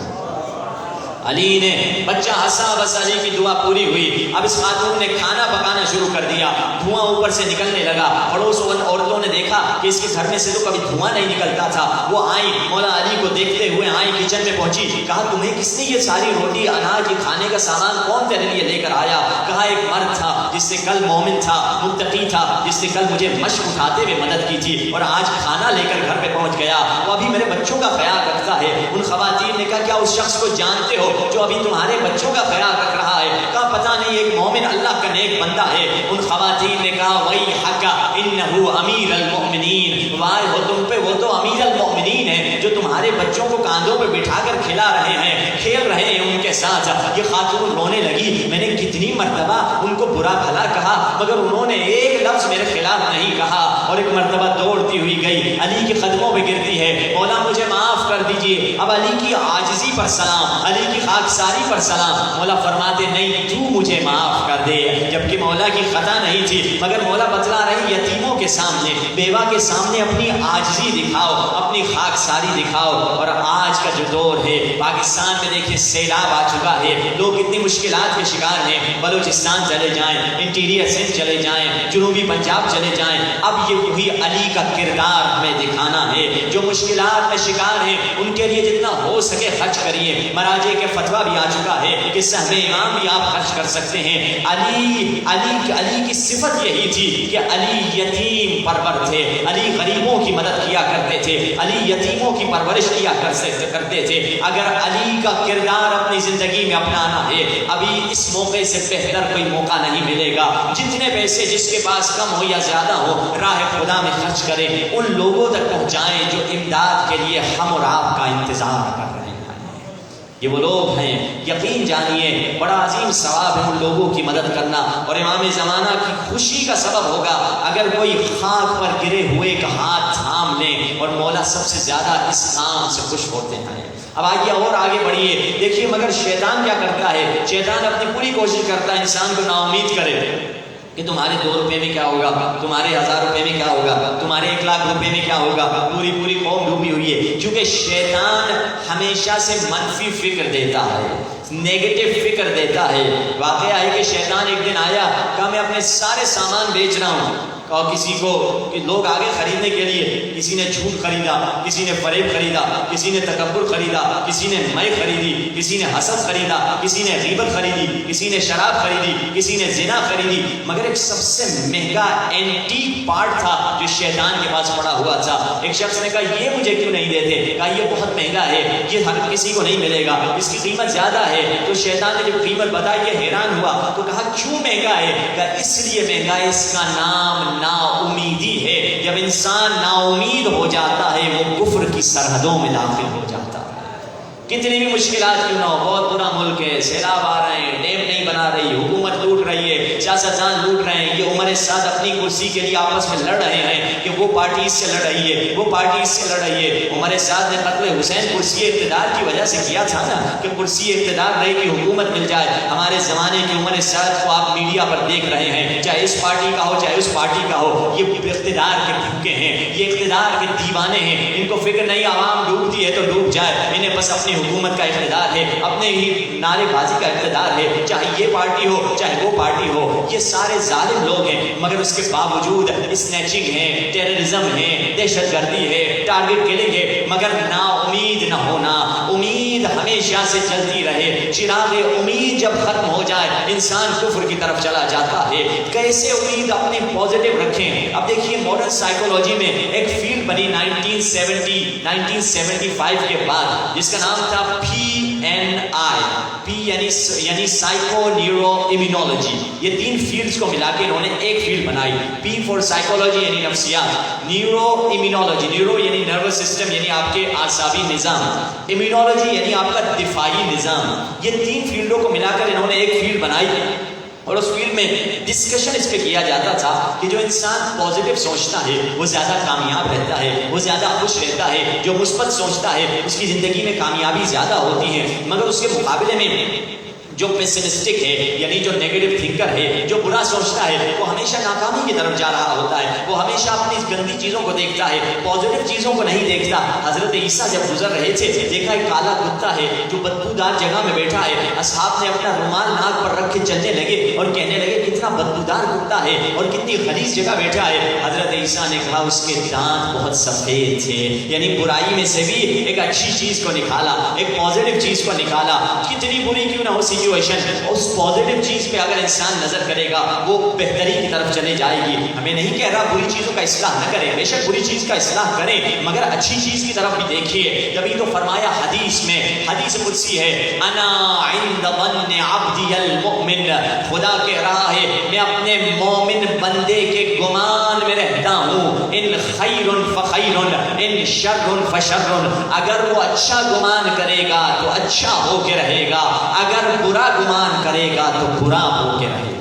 علی نے بچہ ہنسا، بس علی کی دعا پوری ہوئی۔ اب اس خاتون نے کھانا پکانا شروع کر دیا، دھواں اوپر سے نکلنے لگا۔ پڑوس عورتوں نے دیکھا کہ اس کے گھر میں سے تو کبھی دھواں نہیں نکلتا تھا۔ وہ آئی، مولا علی کو دیکھتے ہوئے آئی، کچن میں پہنچی، کہا تمہیں کس نے یہ ساری روٹی اناج یہ کھانے کا سامان کون تیرے لیے لے کر آیا؟ کہا ایک مرد تھا جس نے کل مومن تھا، متقی تھا، جس نے کل مجھے مشق اٹھاتے ہوئے مدد کی تھی اور آج کھانا لے کر گھر پہ پہنچ گیا، وہ ابھی میرے بچوں کا خیال رکھتا ہے۔ ان خواتین نے کہا کیا اس شخص کو جانتے ہو جو ابھی تمہارے بچوں کا خیال رکھ رہا ہے؟ کہا پتہ نہیں، ایک مومن اللہ کا نیک بندہ ہے۔ ان خواتین نے کہا وَيْحَكَ إِنَّهُ أَمِيرُ الْمُؤْمِنِينَ، وائے ہو تم پہ، وہ تو امیر المؤمنین ہیں جو تمہارے بچوں کو کاندھوں پہ بٹھا کر کھلا رہے ہیں، کھیل رہے ہیں ان کے ساتھ۔ یہ خاتون رونے لگی، میں نے کتنی مرتبہ ان کو برا بھلا کہا مگر انہوں نے ایک لفظ میرے خلاف نہیں کہا، اور ایک مرتبہ دوڑتی ہوئی گئی، علی کے قدموں پہ گرتی ہے، مولا مجھے معاف کر دیجئے۔ اب علی کی عاجزی پر سلام، علی کی خاکساری پر سلام۔ مولا فرماتے نہیں، تو مجھے معاف کر دے، جبکہ مولا کی خطا نہیں تھی، مگر مولا بتلا رہی یتیموں کے سامنے، بیوہ کے سامنے اپنی عاجزی دکھاؤ، اپنی خاکساری دکھاؤ۔ اور آج کا جو دور ہے پاکستان میں دیکھیں سیلاب آ چکا ہے، لوگ اتنی مشکلات کے شکار ہیں، بلوچستان چلے جائیں، انٹیریئر سندھ چلے جائیں، جنوبی پنجاب چلے جائیں، اب یہ وہی علی کا کردار ہمیں دکھانا ہے۔ جو مشکلات میں شکار ہیں ان کے لیے جتنا ہو سکے خرچ کریے، مراجع کے فتویٰ بھی آ چکا ہے کہ سہم امام بھی آپ خرچ کر سکتے ہیں۔ علی کی صفت یہی تھی کہ علی یتیم پرور تھے، علی غریبوں کی مدد کیا کرتے تھے، علی یتیموں کی پرورش کیا کرتے تھے۔ اگر علی کا کردار اپنی زندگی میں اپنانا ہے، ابھی اس موقع سے بہتر کوئی موقع نہیں ملے گا۔ جتنے پیسے جس کے پاس کم ہو یا زیادہ ہو، راہ خدا میں خرچ کریں، ان لوگوں تک پہنچائیں جو امداد کے لیے ہم اور آپ کا انتظار کر رہے ہیں۔ یہ وہ لوگ ہیں، یقین جانیے بڑا عظیم ثواب ہے ان لوگوں کی مدد کرنا، اور امام زمانہ کی خوشی کا سبب ہوگا اگر کوئی خاک پر گرے ہوئے کا ہاتھ تھام لیں، اور مولا سب سے زیادہ اس کام سے خوش ہوتے ہیں۔ اب آگے اور آگے بڑھیے، دیکھیے مگر شیطان کیا کرتا ہے؟ شیطان اپنی پوری کوشش کرتا ہے انسان کو نا امید کرے کہ تمہارے 2 روپے میں کیا ہوگا، تمہارے 1000 روپے میں کیا ہوگا، تمہارے 1 لاکھ روپے میں کیا ہوگا۔ پوری قوم ڈوبی ہوئی ہے، کیونکہ شیطان ہمیشہ سے منفی فکر دیتا ہے، نیگیٹو فکر دیتا ہے۔ واقعہ ہے کہ شیطان ایک دن آیا، کہا میں اپنے سارے سامان بیچ رہا ہوں، اور کسی کو لوگ آگے خریدنے کے لیے، کسی نے جھوٹ خریدا، کسی نے فریب خریدا، کسی نے تکبر خریدا، کسی نے مے خریدی، کسی نے حسد خریدا، کسی نے غیبت خریدی، کسی نے شراب خریدی، کسی نے زنا خریدی، مگر ایک سب سے مہنگا اینٹیک پارٹ تھا جو شیطان کے پاس پڑا ہوا تھا۔ ایک شخص نے کہا یہ مجھے کیوں نہیں دیتے؟ کہا یہ بہت مہنگا ہے، یہ ہر کسی کو نہیں ملے گا، اس کی قیمت زیادہ ہے۔ تو شیطان نے جب قیمت بتائی یہ حیران ہوا، تو کہا کیوں مہنگا ہے؟ کہا اس لیے مہنگا ہے، اس کا نام نا امیدی ہے۔ جب انسان نا امید ہو جاتا ہے وہ کفر کی سرحدوں میں داخل ہو جاتا ہے۔ کتنی بھی مشکلات کیوں نہ ہو، بہت برا ملک ہے، سیلاب آ رہے ہیں، ڈیم نہیں بنا رہی، حکومت لوٹ رہی ہے، سیاستدان لوٹ رہے ہیں، یہ عمر سعد اپنی کرسی کے لیے آپس میں لڑ رہے ہیں کہ وہ پارٹی اس سے لڑ رہی ہے، وہ پارٹی اس سے لڑ رہی ہے۔ عمر سعد نے قتل حسین کرسی اقتدار کی وجہ سے کیا تھا نا، کہ کرسی اقتدار رہے کی حکومت مل جائے۔ ہمارے زمانے کے عمر سعد کو آپ میڈیا پر دیکھ رہے ہیں، چاہے اس پارٹی کا ہو چاہے اس پارٹی کا ہو، یہ اقتدار کے بھوکے ہیں، یہ اقتدار کے دیوانے ہیں، ان کو فکر نہیں عوام ڈوبتی ہے تو ڈوب جائے، انہیں بس اپنی حکومت کا اقتدار ہے، اپنے ہی نعرے بازی کا اقتدار ہے، چاہے یہ پارٹی ہو چاہے وہ پارٹی ہو۔ یہ سارے ظالم لوگ ہیں، مگر اس کے باوجود اسنیچنگ ہے، ٹیررزم ہے، دہشت گردی ہے، ٹارگٹ کلنگ ہے، مگر نا امید نہ ہونا۔ امید ہمیشہ سے جلتی رہے، چراغ امید جب ختم ہو جائے انسان کفر کی طرف چلا جاتا ہے۔ کیسے امید اپنے پازیٹیو رکھیں؟ اب دیکھیے ماڈرن سائیکولوجی میں ایک فیلڈ بنی 1975 کے بعد، جس کا نام تھا PNI، P یعنی سائیکو نیورو امیونولوجی۔ یہ 3 فیلڈز کو ملا کے انہوں نے ایک فیلڈ بنائی۔ P فور سائیکولوجی یعنی نفسیات، نیورو امیونولوجی، نیورو یعنی نروس سسٹم یعنی آپ کے اعصابی نظام، امیونولوجی یعنی آپ کا دفاعی نظام۔ یہ 3 فیلڈوں کو ملا کر انہوں نے ایک فیلڈ بنائی، اور اس فیلڈ میں ڈسکشن اس پہ کیا جاتا تھا کہ جو انسان پازیٹیو سوچتا ہے وہ زیادہ کامیاب رہتا ہے، وہ زیادہ خوش رہتا ہے، جو مثبت سوچتا ہے اس کی زندگی میں کامیابی زیادہ ہوتی ہے، مگر اس کے مقابلے میں جو پیسمسٹک ہے یعنی جو نیگیٹو تھنکر ہے، جو برا سوچتا ہے، وہ ہمیشہ ناکامی کی طرف جا رہا ہوتا ہے، وہ ہمیشہ اپنی گندی چیزوں کو دیکھتا ہے، پازیٹیو چیزوں کو نہیں دیکھتا۔ حضرت عیسیٰ جب گزر رہے تھے دیکھا ایک کالا کتا ہے جو بدبودار جگہ میں بیٹھا ہے، اصحاب نے اپنا رومال ناک پر رکھ کے چلنے لگے اور کہنے لگے کتنا بدبودار کتا ہے اور کتنی غلیظ جگہ بیٹھا ہے۔ حضرت عیسیٰ نے کہا اس کے دانت بہت سفید تھے، یعنی برائی میں سے بھی ایک اچھی چیز کو نکالا، ایک پازیٹیو چیز کو نکالا۔ کتنی بری کیوں نہ ہو سچویشن، اس پازیٹیو چیز پہ اگر انسان نظر کرے گا وہ بہتری کی طرف چلے جائے گی۔ ہمیں نہیں کہہ رہا بری چیزوں کا اصلاح نہ کریں، بے شک بری چیز کا اصلاح کریں، مگر اچھی چیز کی طرف بھی دیکھیے۔ جبھی تو فرمایا حدیث میں، حدیث قدسی ہے، انا عند ظن عبدی المؤمن، خدا کہہ رہا ہے میں اپنے مومن بندے کے گمان گمان میں رہتا ہوں ان خیر فخیر ان شر فشر، اگر وہ اچھا گمان کرے گا تو اچھا ہو کے رہے گا، اگر برا گمان کرے گا تو برا ہو کے رہے گا۔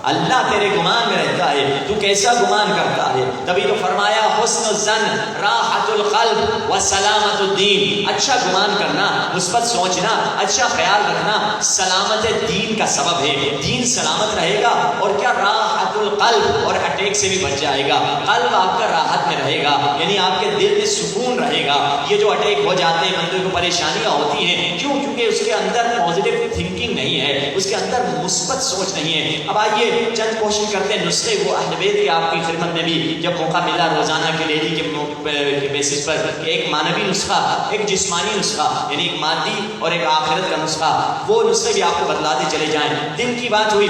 اللہ تیرے گمان میں رہتا ہے، تو کیسا گمان کرتا ہے؟ تبھی تو فرمایا حسن الظن راحت القلب و سلامت الدین، اچھا گمان کرنا، مثبت سوچنا، اچھا خیال رکھنا سلامت دین کا سبب ہے، دین سلامت رہے گا اور کیا راحت القلب، اور اٹیک سے بھی بچ جائے گا، قلب آپ کا راحت میں رہے گا، یعنی آپ کے دل میں سکون رہے گا۔ یہ جو اٹیک ہو جاتے ہیں بندے کو پریشانیاں ہوتی ہیں، کیوں؟ کیونکہ اس کے اندر پازیٹیو تھنکنگ نہیں ہے، اس کے اندر مثبت سوچ نہیں ہے۔ اب آئیے چند کوشش کرتے ہیں نسخے وہ اہل بیت کے آپ کی خدمت میں بھی جب موقع ملا روزانہ کے لیڈی کے بیسس پر کہ ایک مانوی نسخہ، ایک جسمانی نسخہ، یعنی ایک مادی اور ایک آخرت کا نسخہ، وہ نسخے بھی آپ کو بتلاتے چلے جائیں۔ دل کی بات ہوئی،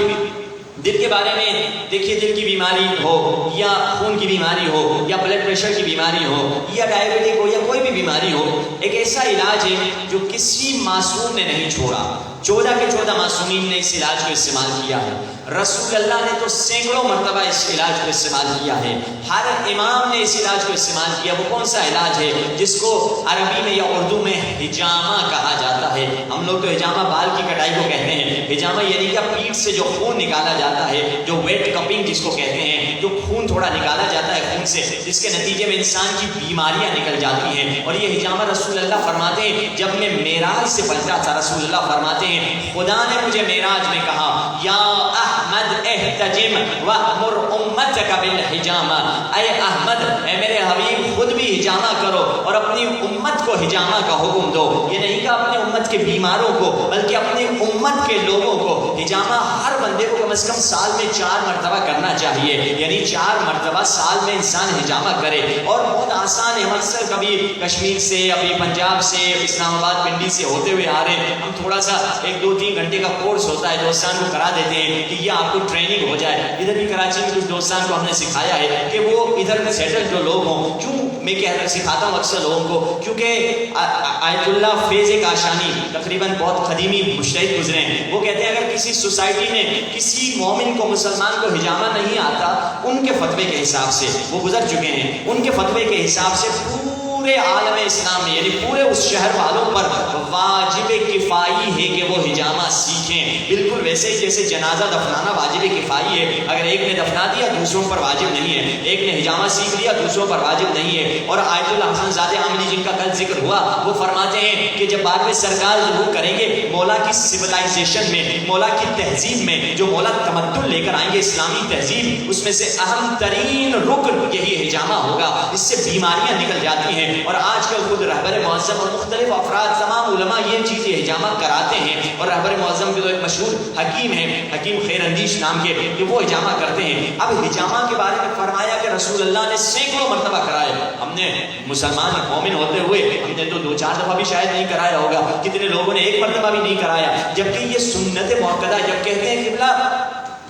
دل کے بارے میں دیکھیے، دل کی بیماری ہو یا خون کی بیماری ہو یا بلڈ پریشر کی بیماری ہو یا ڈائبٹک ہو یا کوئی بھی بیماری ہو، ایک ایسا علاج ہے جو کسی معصوم نے نہیں چھوڑا۔ 14 کے 14 معصومین نے اس علاج کو استعمال کیا ہے، رسول اللہ نے تو سینکڑوں مرتبہ اس علاج کو استعمال کیا ہے، ہر امام نے اس علاج کو استعمال کیا۔ وہ کون سا علاج ہے جس کو عربی میں یا اردو میں حجامہ کہا جاتا ہے؟ ہم لوگ تو حجامہ بال کی کٹائی کو کہتے ہیں، حجامہ یعنی کہ پیٹھ سے جو خون نکالا جاتا ہے، جو ویٹ کپنگ جس کو کہتے ہیں، جو خون تھوڑا نکالا جاتا ہے خون سے، جس کے نتیجے میں انسان کی بیماریاں نکل جاتی ہیں، اور یہ حجامہ رسول اللہ فرماتے ہیں جب میں معراج سے پلٹا تھا، رسول اللہ فرماتے ہیں خدا نے مجھے معراج میں کہا یا احمد احتجم وامر امتک بالحجامہ، اے احمد، اے میرے حبیب خود بھی حجامہ کرو اور اپنی امت کو حجامہ کا حکم دو۔ یہ نہیں کہ اپنے امت کے بیماروں کو بلکہ اپنی امت کے لوگوں کو حجامہ ہر بندے کو کم از کم سال میں 4 مرتبہ کرنا چاہیے، یعنی 4 مرتبہ سال میں انسان حجامہ کرے، اور بہت آسان ہے۔ ہم اکثر کبھی کشمیر سے، ابھی پنجاب سے، اسلام آباد پنڈی سے ہوتے ہوئے آ رہے ہیں، ہم تھوڑا سا 1-2-3 گھنٹے کا کورس ہوتا ہے دوستان کو کرا دیتے ہیں کہ یہ آپ کو ٹریننگ ہو جائے۔ ادھر بھی کراچی میں کچھ دوستان کو ہم نے سکھایا ہے کہ وہ ادھر میں سیٹل جو لوگ ہوں، کیوں میں سکھاتا ہوں اکثر لوگوں کو، کیونکہ آیت اللہ فیض کاشانی تقریباً بہت قدیمی مجتہد گزرے ہیں، وہ کہتے ہیں اگر کسی سوسائٹی میں کسی مومن کو، مسلمان کو حجامہ نہیں آتا، ان کے فتوے کے حساب سے، وہ گزر چکے ہیں، ان کے فتوے کے حساب سے پورے عالم اسلام میں، یعنی پورے اس شہر والوں پر واجب کفائی ہے کہ وہ حجامہ سیکھیں، بالکل ویسے ہی جیسے جنازہ دفنانا واجب کفائی ہے، اگر ایک نے دفنا دیا دوسروں پر واجب نہیں ہے، ایک نے حجامہ سیکھ لیا دوسروں پر واجب نہیں ہے۔ اور آیت اللہ حسن زادہ عاملی جن کا کل ذکر ہوا، وہ فرماتے ہیں کہ جب بعد میں سرکار ظہور کریں گے مولا کی سویلائزیشن میں، مولا کی تہذیب میں، جو مولا تمدن لے کر آئیں گے اسلامی تہذیب، اس میں سے اہم ترین رکن یہی حجامہ ہوگا، اس سے بیماریاں نکل جاتی ہیں۔ اور آج کل خود رہبر معظم اور مختلف افراد، تمام علماء یہ چیزیں حجامہ کراتے ہیں، اور رہبر معظم کے تو ایک مشہور حکیم ہیں، حکیم خیر اندیش نام کے، کہ وہ حجامہ کرتے ہیں۔ اب حجامہ کے بارے میں فرمایا کہ رسول اللہ نے سینکڑوں مرتبہ کرائے، ہم نے مسلمان مومن ہوتے ہوئے ہم نے تو 2-4 دفعہ بھی شاید نہیں کرایا ہوگا، کتنے لوگوں نے 1 مرتبہ بھی نہیں کرایا، جبکہ یہ سنت موقدہ۔ جب کہتے ہیں قبلہ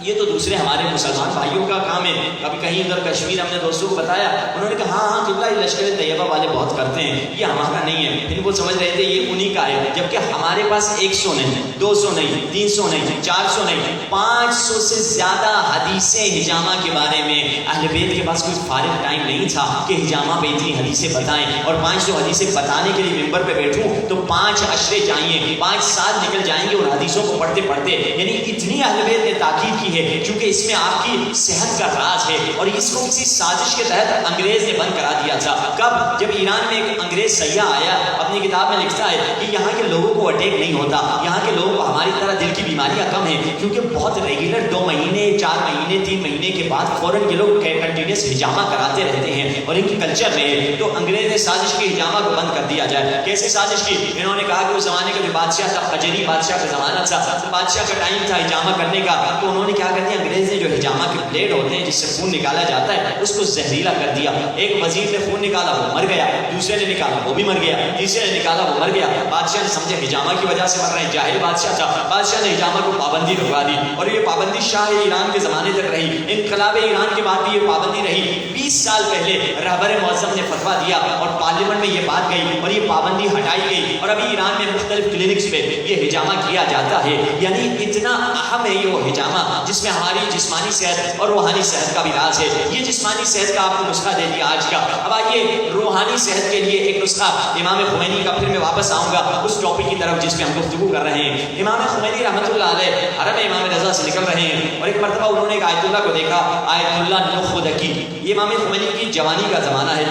یہ تو دوسرے ہمارے مسلمان بھائیوں کا کام ہے، کبھی کہیں ادھر کشمیر ہم نے دوستوں کو بتایا، انہوں نے کہا ہاں قبلہ یہ لشکر طیبہ والے بہت کرتے ہیں، یہ ہمارا نہیں ہے، پھر وہ سمجھ رہے تھے یہ انہی کا ہے، جبکہ ہمارے پاس 100 نہیں، 200 نہیں، 300 نہیں، 400 نہیں، 500 سے زیادہ حدیثیں حجامہ کے بارے میں۔ اہل بیت کے پاس کوئی فارغ ٹائم نہیں تھا کہ حجامہ پہ اتنی حدیثیں بتائیں، اور 500 حدیثیں بتانے کے لیے ممبر پہ بیٹھوں تو 5 عشرے چاہیے، 5 سال نکل جائیں گے ان حدیثوں کو پڑھتے پڑھتے، یعنی اتنی اہل بیت نے تاکید کی ہے، کیونکہ اس میں آپ کی صحت کا راز ہے، اور اس کو کسی سازش کے تحت انگریز نے بند کرا دیا تھا۔ کب؟ جب ایران میں ایک انگریز سیاح آیا، اپنی کتاب میں لکھتا ہے کہ یہاں کے لوگوں کو اٹیک نہیں ہوتا، یہاں کے لوگوں کو ہماری طرح دل کی بیماریاں کم ہیں، کیونکہ بہت ریگولر 2 مہینے 4 مہینے 3 مہینے کے بعد فوراً کے لوگ کنٹینیوس حجامہ کراتے رہتے ہیں، اور ان کی کلچر میں ہے۔ تو انگریز نے سازش کی حجامہ کو بند کر دیا جائے۔ کیسے سازش کی؟ انہوں نے کہا کہ اس زمانے کا جو بادشاہ تھا، قجری بادشاہ کا زمانہ تھا، بادشاہ کا ٹائم تھا حجامہ کرنے کا، تو انہوں نے کیا کر دیا، انگریز نے جو حجامہ کے بلیڈ ہوتے ہیں جس سے خون نکالا جاتا ہے اس کو زہریلا کر دیا۔ ایک وزیر نے خون نکالا وہ مر گیا، دوسرے نے نکالا وہ بھی مر گیا، تیسرے نے نکالا وہ مر گیا۔ بادشاہ نے سمجھا حجامہ کی وجہ سے مر رہے ہیں، جاہل بادشاہ تھا، بادشاہ نے حجامہ کو پابندی لگوا دی، اور یہ پابندی شاہ ایران کے زمانے تک رہی، انقلاب ایران کے بعد بھی یہ پابندی رہی. 20 سال پہلے رہبر معظم نے فتویٰ دیا اور پارلیمنٹ میں یہ بات گئی اور یہ پابندی ہٹائی گئی، اور ابھی ایران میں مختلف کلینکس پہ یہ حجامہ کیا جاتا ہے. یعنی اتنا اہم ہے یہ وہ حجامہ جس میں ہماری جسمانی صحت اور روحانی صحت کا بھی راز ہے. یہ جسمانی صحت کا آپ کو نسخہ دے دیا آج کا. اب آئیے روحانی صحت کے لیے ایک نسخہ امام خمینی کا، پھر میں واپس آؤں گا اس ٹاپک کی طرف جس پہ ہم گفتگو کر رہے ہیں. امام خمینی رحمۃ اللہ علیہ حرم امام رضا سے نکل رہے ہیں اور ایک مرتبہ انہوں نے ایک آیت اللہ کو دیکھا، آیت اللہ نخودکی. یہ امام خمینی کی جوانی کا زمانہ ہے،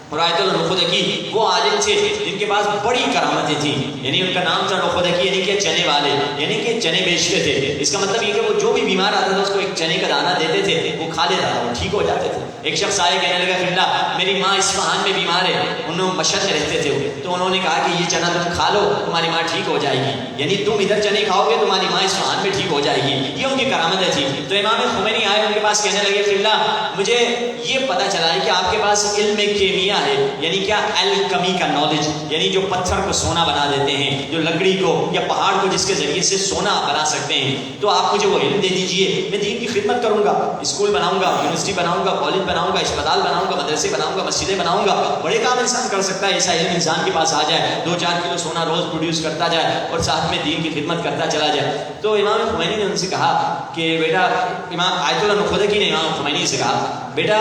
اور آیت اللہ نخودکی وہ عالم تھے جن کے پاس بڑی کرامتیں تھیں. یعنی ان کا نام تھا نخودکی، یعنی کہ چنے والے، یعنی کہ چنے بیچتے تھے. اس کا مطلب یہ کہ وہ جو بھی بیمار آتا تھا اس کو ایک چنے کا دانہ دیتے تھے، وہ کھا لیتا تھا، وہ ٹھیک ہو جاتے تھے. ایک شخص آئے کہنے لگا کہ اللہ میری ماں اصفہان میں بیمار ہے، انہوں مشہد میں رہتے تھے، تو انہوں نے کہا کہ یہ چنا تم کھا لو تمہاری ماں ٹھیک ہو جائے گی. یعنی تم ادھر چنے کھاؤ گے تمہاری ماں اصفہان میں ٹھیک ہو جائے گی. یہ ان کی کرامتیں تھی. تو امام خمینی آئے ان کے پاس کہنے لگے کہ اللہ مجھے یہ پتہ چلا ہے کہ آپ کے پاس علم کیمیا ہے، یعنی کیا الکمی کا نالج، یعنی جو پتھر کو سونا بنا دیتے ہیں، جو لکڑی کو یا پہاڑ کو جس کے ذریعے سے سونا بنا سکتے ہیں. تو آپ مجھے وہ علم دے دیجئے، میں دین کی خدمت کروں گا، اسکول بناؤں گا، یونیورسٹی بناؤں گا، کالج بناؤں گا، اسپتال بناؤں گا، مدرسے بناؤں گا، مسجدیں بناؤں گا. بڑے کام انسان کر سکتا ہے. ایسا علم انسان کے پاس آ جائے، 2-4 کلو سونا روز پروڈیوس کرتا جائے اور ساتھ میں دین کی خدمت کرتا چلا جائے. تو امام خمینی نے ان سے کہا کہ بیٹا، امام آیت اللہ نخودکی نے امام خمینی سے کہا بیٹا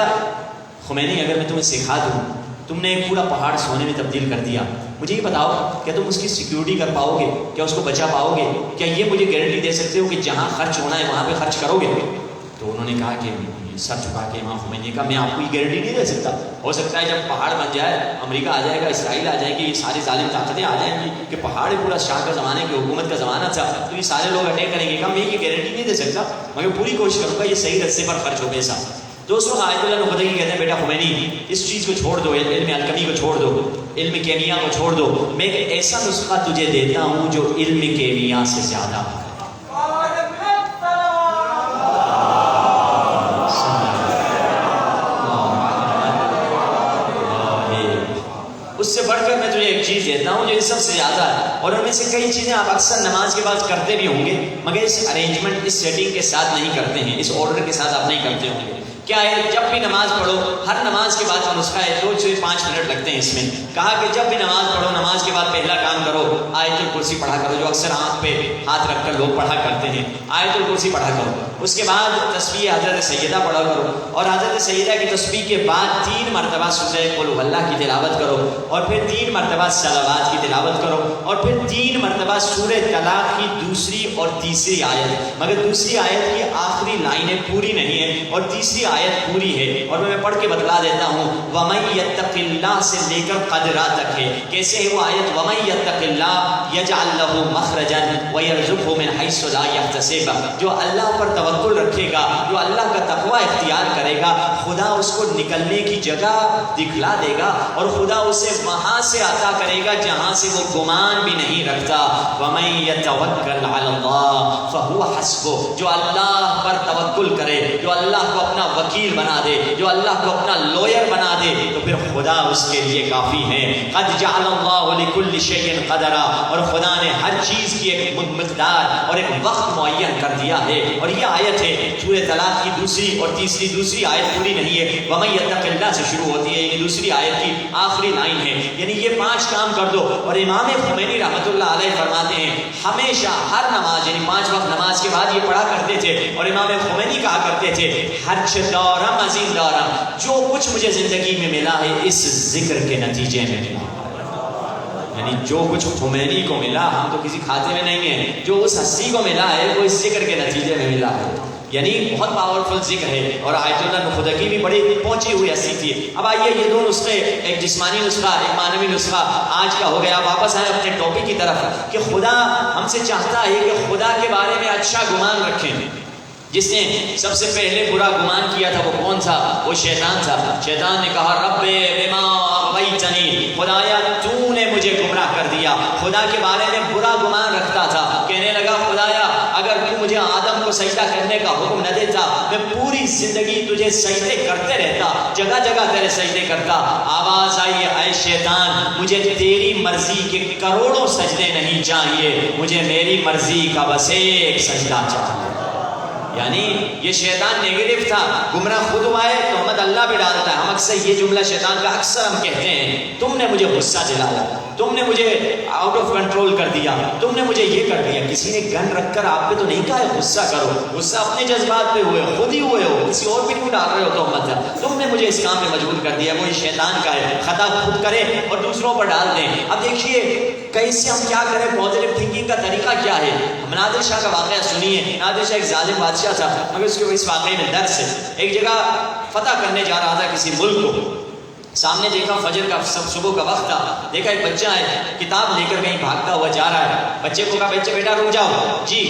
خمینی اگر میں تمہیں سکھا دوں، تم نے ایک پورا پہاڑ سونے میں تبدیل کر دیا، مجھے یہ بتاؤ کیا تم اس کی سیکیورٹی کر پاؤ گے؟ کیا اس کو بچا پاؤ گے؟ کیا یہ مجھے گارنٹی دے سکتے ہو کہ جہاں خرچ ہونا ہے وہاں پہ خرچ کرو گے؟ تو انہوں نے کہا کہ سر چکا کے امام خمینی نے کہا میں آپ کو یہ گارنٹی نہیں دے سکتا. ہو سکتا ہے جب پہاڑ بن جائے، امریکہ آ جائے گا، اسرائیل آ جائے گی، یہ ساری ظالم طاقتیں آ جائیں گی کہ پہاڑ پورا شاہ کا زمانے کی حکومت کا زمانہ تھا، تو یہ سارے لوگ اٹیک کریں گے. کہا میں یہ گارنٹی نہیں دے سکتا مگر پوری کوشش کروں گا یہ صحیح رستے پر خرچ ہو پیسہ. دوستوں آیت اللہ نخودکی کہتے ہیں بیٹا خمینی اس چیز کو چھوڑ دو، علم الکمی کو چھوڑ دو، علم کیمیا کو چھوڑ دو. میں ایک ایسا نسخہ تجھے دیتا ہوں جو علم کیمیا سے زیادہ ہے. اس سے بڑھ کر میں تجھے ایک چیز دیتا ہوں جو اس سب سے زیادہ ہے، اور ان میں سے کئی چیزیں آپ اکثر نماز کے بعد کرتے بھی ہوں گے مگر اس ارینجمنٹ، اس سیٹنگ کے ساتھ نہیں کرتے ہیں، اس آرڈر کے ساتھ آپ نہیں کرتے ہوں گے. کیا ہے؟ جب بھی نماز پڑھو، ہر نماز کے بعد نسخہ ہے 2 سے 5 منٹ لگتے ہیں اس میں. کہا کہ جب بھی نماز پڑھو، نماز کے بعد پہلا کام کرو آیت الکرسی پڑھا کرو، جو اکثر آنکھ پہ ہاتھ رکھ کر لوگ پڑھا کرتے ہیں. آیت الکرسی پڑھا کرو. اس کے بعد تسبیح حضرت سیدہ پڑھا کرو، اور حضرت سیدہ کی تسبیح کے بعد 3 مرتبہ سورہ قل هو اللہ کی تلاوت کرو، اور پھر 3 مرتبہ صلوات کی تلاوت کرو، اور پھر 3 مرتبہ سورہ طلاق کی دوسری اور تیسری آیت. مگر دوسری آیت کی آخری لائنیں پوری نہیں ہیں اور تیسری آیت پوری ہے، اور میں پڑھ کے بتلا دیتا ہوں. وَمَن يَتَّقِ اللَّهَ سے لے کر قدرا تک ہے. کیسے ہے وہ آیت؟ وَمَن يَتَّقِ اللَّهَ يَجْعَل لَّهُ مَخْرَجًا وَيَرْزُقْهُ مِنْ حَيْثُ لَا يَحْتَسِبُ. جو اللہ پر توکل رکھے گا، جو اللہ کا تقوی اختیار کرے گا، خدا اس کو نکلنے کی جگہ دکھلا دے گا اور خدا اسے وہاں سے عطا کرے گا جہاں سے وہ گمان بھی نہیں رکھتا. وَمَن يَتَوَکَّلْ عَلَى اللَّهِ فَهُوَ حَسْبُهُ. جو اللہ پر توکل کرے، جو اللہ کو اپنا وکیل بنا دے، جو اللہ کو اپنا لوئر بنا دے، تو پھر خدا اس کے لیے کافی ہے. قد جعل اللہ لکل شیء قدرا. اور خدا نے ہر چیز کی ایک مقدار اور ایک وقت معین کر دیا ہے. اور یہ آیت ہے سورہ طلاق کی دوسری اور تیسری. دوسری آیت پوری نہیں ہے، وَمَن يَتَّقِ اللَّهَ سے شروع ہوتی ہے، یعنی دوسری آیت کی آخری لائن ہے. یعنی یہ 5 کام کر دو. اور امام خمینی رحمۃ اللہ علیہ فرماتے ہیں ہمیشہ ہر نماز، یعنی 5 وقت نماز کے بعد یہ پڑھا کرتے تھے. اور امام خمینی کہا کرتے تھے ہر دورم عظیم دورم، جو کچھ مجھے زندگی میں ملا ہے اس ذکر کے نتیجے میں ملا. یعنی جو کچھ خمینی کو ملا، ہم تو کسی کھاتے میں نہیں ہیں، جو اس ہستی کو ملا ہے وہ اس ذکر کے نتیجے میں ملا ہے. یعنی بہت پاورفل ذکر ہے. اور آیت اللہ نخودکی بھی بڑی پہنچی ہوئی ہستی تھی. اب آئیے یہ 2 نسخے، ایک جسمانی نسخہ، ایک معنوی نسخہ آج کا ہو گیا. واپس آئے اپنے ٹاپک کی طرف کہ خدا ہم سے چاہتا ہے کہ خدا کے بارے میں اچھا گمان رکھیں. جس نے سب سے پہلے برا گمان کیا تھا وہ کون تھا؟ وہ شیطان تھا. شیطان نے کہا رب بما اغویتنی، خدایا تو نے مجھے گمراہ کر دیا. خدا کے بارے میں برا گمان رکھتا تھا. کہنے لگا خدایا اگر تو مجھے آدم کو سجدہ کرنے کا حکم نہ دیتا، میں پوری زندگی تجھے سجدے کرتے رہتا، جگہ جگہ تیرے سجدے کرتا. آواز آئی اے شیطان، مجھے تیری مرضی کے کروڑوں سجدے نہیں چاہیے، مجھے میری مرضی کا بس ایک سجدہ چاہیے. یعنی یہ شیطان نیگیٹو تھا، گمراہ خود ہوا ہے، تہمت اللہ پہ ڈالتا ہے. ہم اکثر یہ جملہ شیطان کا اکثر ہم کہتے ہیں، تم نے مجھے غصہ دلایا، تم نے مجھے آؤٹ آف کنٹرول کر دیا، تم نے مجھے یہ کر دیا. کسی نے گن رکھ کر آپ پہ تو نہیں کہا ہے غصہ کرو، غصہ اپنے جذبات پہ ہوئے، خود ہی ہوئے ہو، کسی اور پہ کیوں ڈال رہے ہو تہمت؟ تم نے مجھے اس کام میں مجبور کر دیا. وہی شیطان کا ہے، خطا خود کرے اور دوسروں پر ڈال دیں. اب دیکھیے کیسے ہم کیا کریں، پازیٹیو تھنکنگ کا طریقہ کیا ہے. نادر شاہ کا واقعہ سنیے. نادر شاہ ایک ظالم بادشاہ تھا، مگر اس واقعے میں درس ہے. ایک جگہ فتح کرنے جا رہا تھا کسی ملک کو. سامنے دیکھا فجر کا صبح کا وقت تھا، دیکھا ایک بچہ ہے کتاب لے کر کہیں بھاگتا ہوا جا رہا ہے. بچے کو کہا بچے بیٹا رک جاؤ. جی.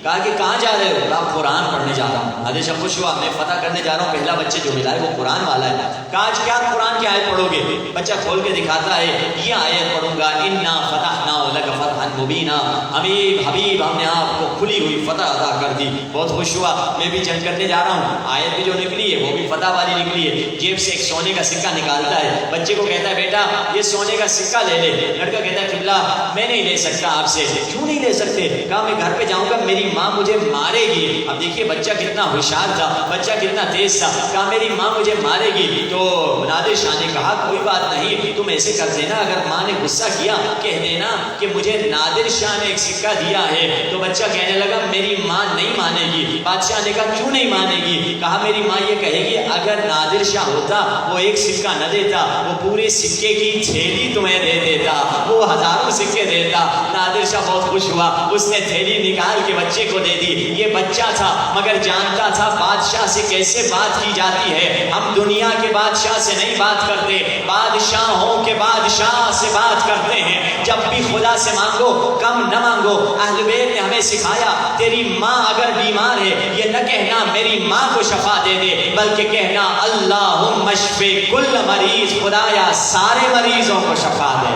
کہا کہ کہاں جا رہے ہو؟ کہا قرآن پڑھنے جا رہا ہوں. نادر شاہ خوش ہوا، میں فتح کرنے جا رہا ہوں، پہلا بچے جو ملا ہے وہ قرآن والا ہے. کہا آج کیا قرآن کی آیت پڑھو گے؟ بچہ کھول کے دکھاتا ہے، یہ آیت پڑھوں گا، انا فتحنا لک فتحا مبینا. حبیب ہم نے آپ کو کھلی ہوئی فتح عطا کر دی. بہت خوش ہوا، میں بھی جنگ کرنے جا رہا ہوں. آیت بھی جو نکلی ہے وہ بھی فتح والی نکلی ہے. جیب سے ایک سونے کا سکہ نکالتا ہے، بچے کو کہتا ہے بیٹا یہ سونے کا سکہ لے لے. لڑکا کہتا ہے قبلہ میں نہیں لے سکتا آپ سے. کیوں نہیں لے سکتے؟ کہا میں گھر پہ جاؤں گا میری ماں مجھے مارے گی. اب دیکھیے بچہ کتنا ہوشیار تھا، بچہ کتنا تیز تھا. کہا میری ماں مجھے مارے گی. تو نادر شاہ نے کہا کوئی بات نہیں، تم ایسے کر دینا، اگر ماں نے غصہ کیا کہہ دینا کہ مجھے نادر شاہ نے ایک سکہ دیا ہے. تو بچہ کہنے لگا میری ماں نہیں مانے گی. بادشاہ نے کہا کیوں نہیں مانے گی؟ کہا میری ماں یہ کہے گی اگر نادر شاہ ہوتا وہ ایک سکہ نہ دیتا، وہ پورے سکے کی تھیلی تمہیں دے دیتا، وہ ہزاروں سکے دیتا. نادر شاہ بہت خوش ہوا، اس نے تھیلی نکال کے بچے کو دے دی. یہ بچہ تھا مگر جانتا تھا بادشاہ سے کیسے بات کی جاتی ہے. ہم دنیا کے بادشاہ سے نہیں بات کرتے، بادشاہوں کے بادشاہ سے بات کرتے ہیں. جب بھی خدا سے مانگو کم نہ مانگو. اہل بیت نے ہمیں سکھایا تیری ماں اگر بیمار ہے یہ نہ کہنا میری ماں کو شفا دے دے، بلکہ کہنا اللہم اشفی کل مریض، خدایا سارے مریضوں کو شفا دے.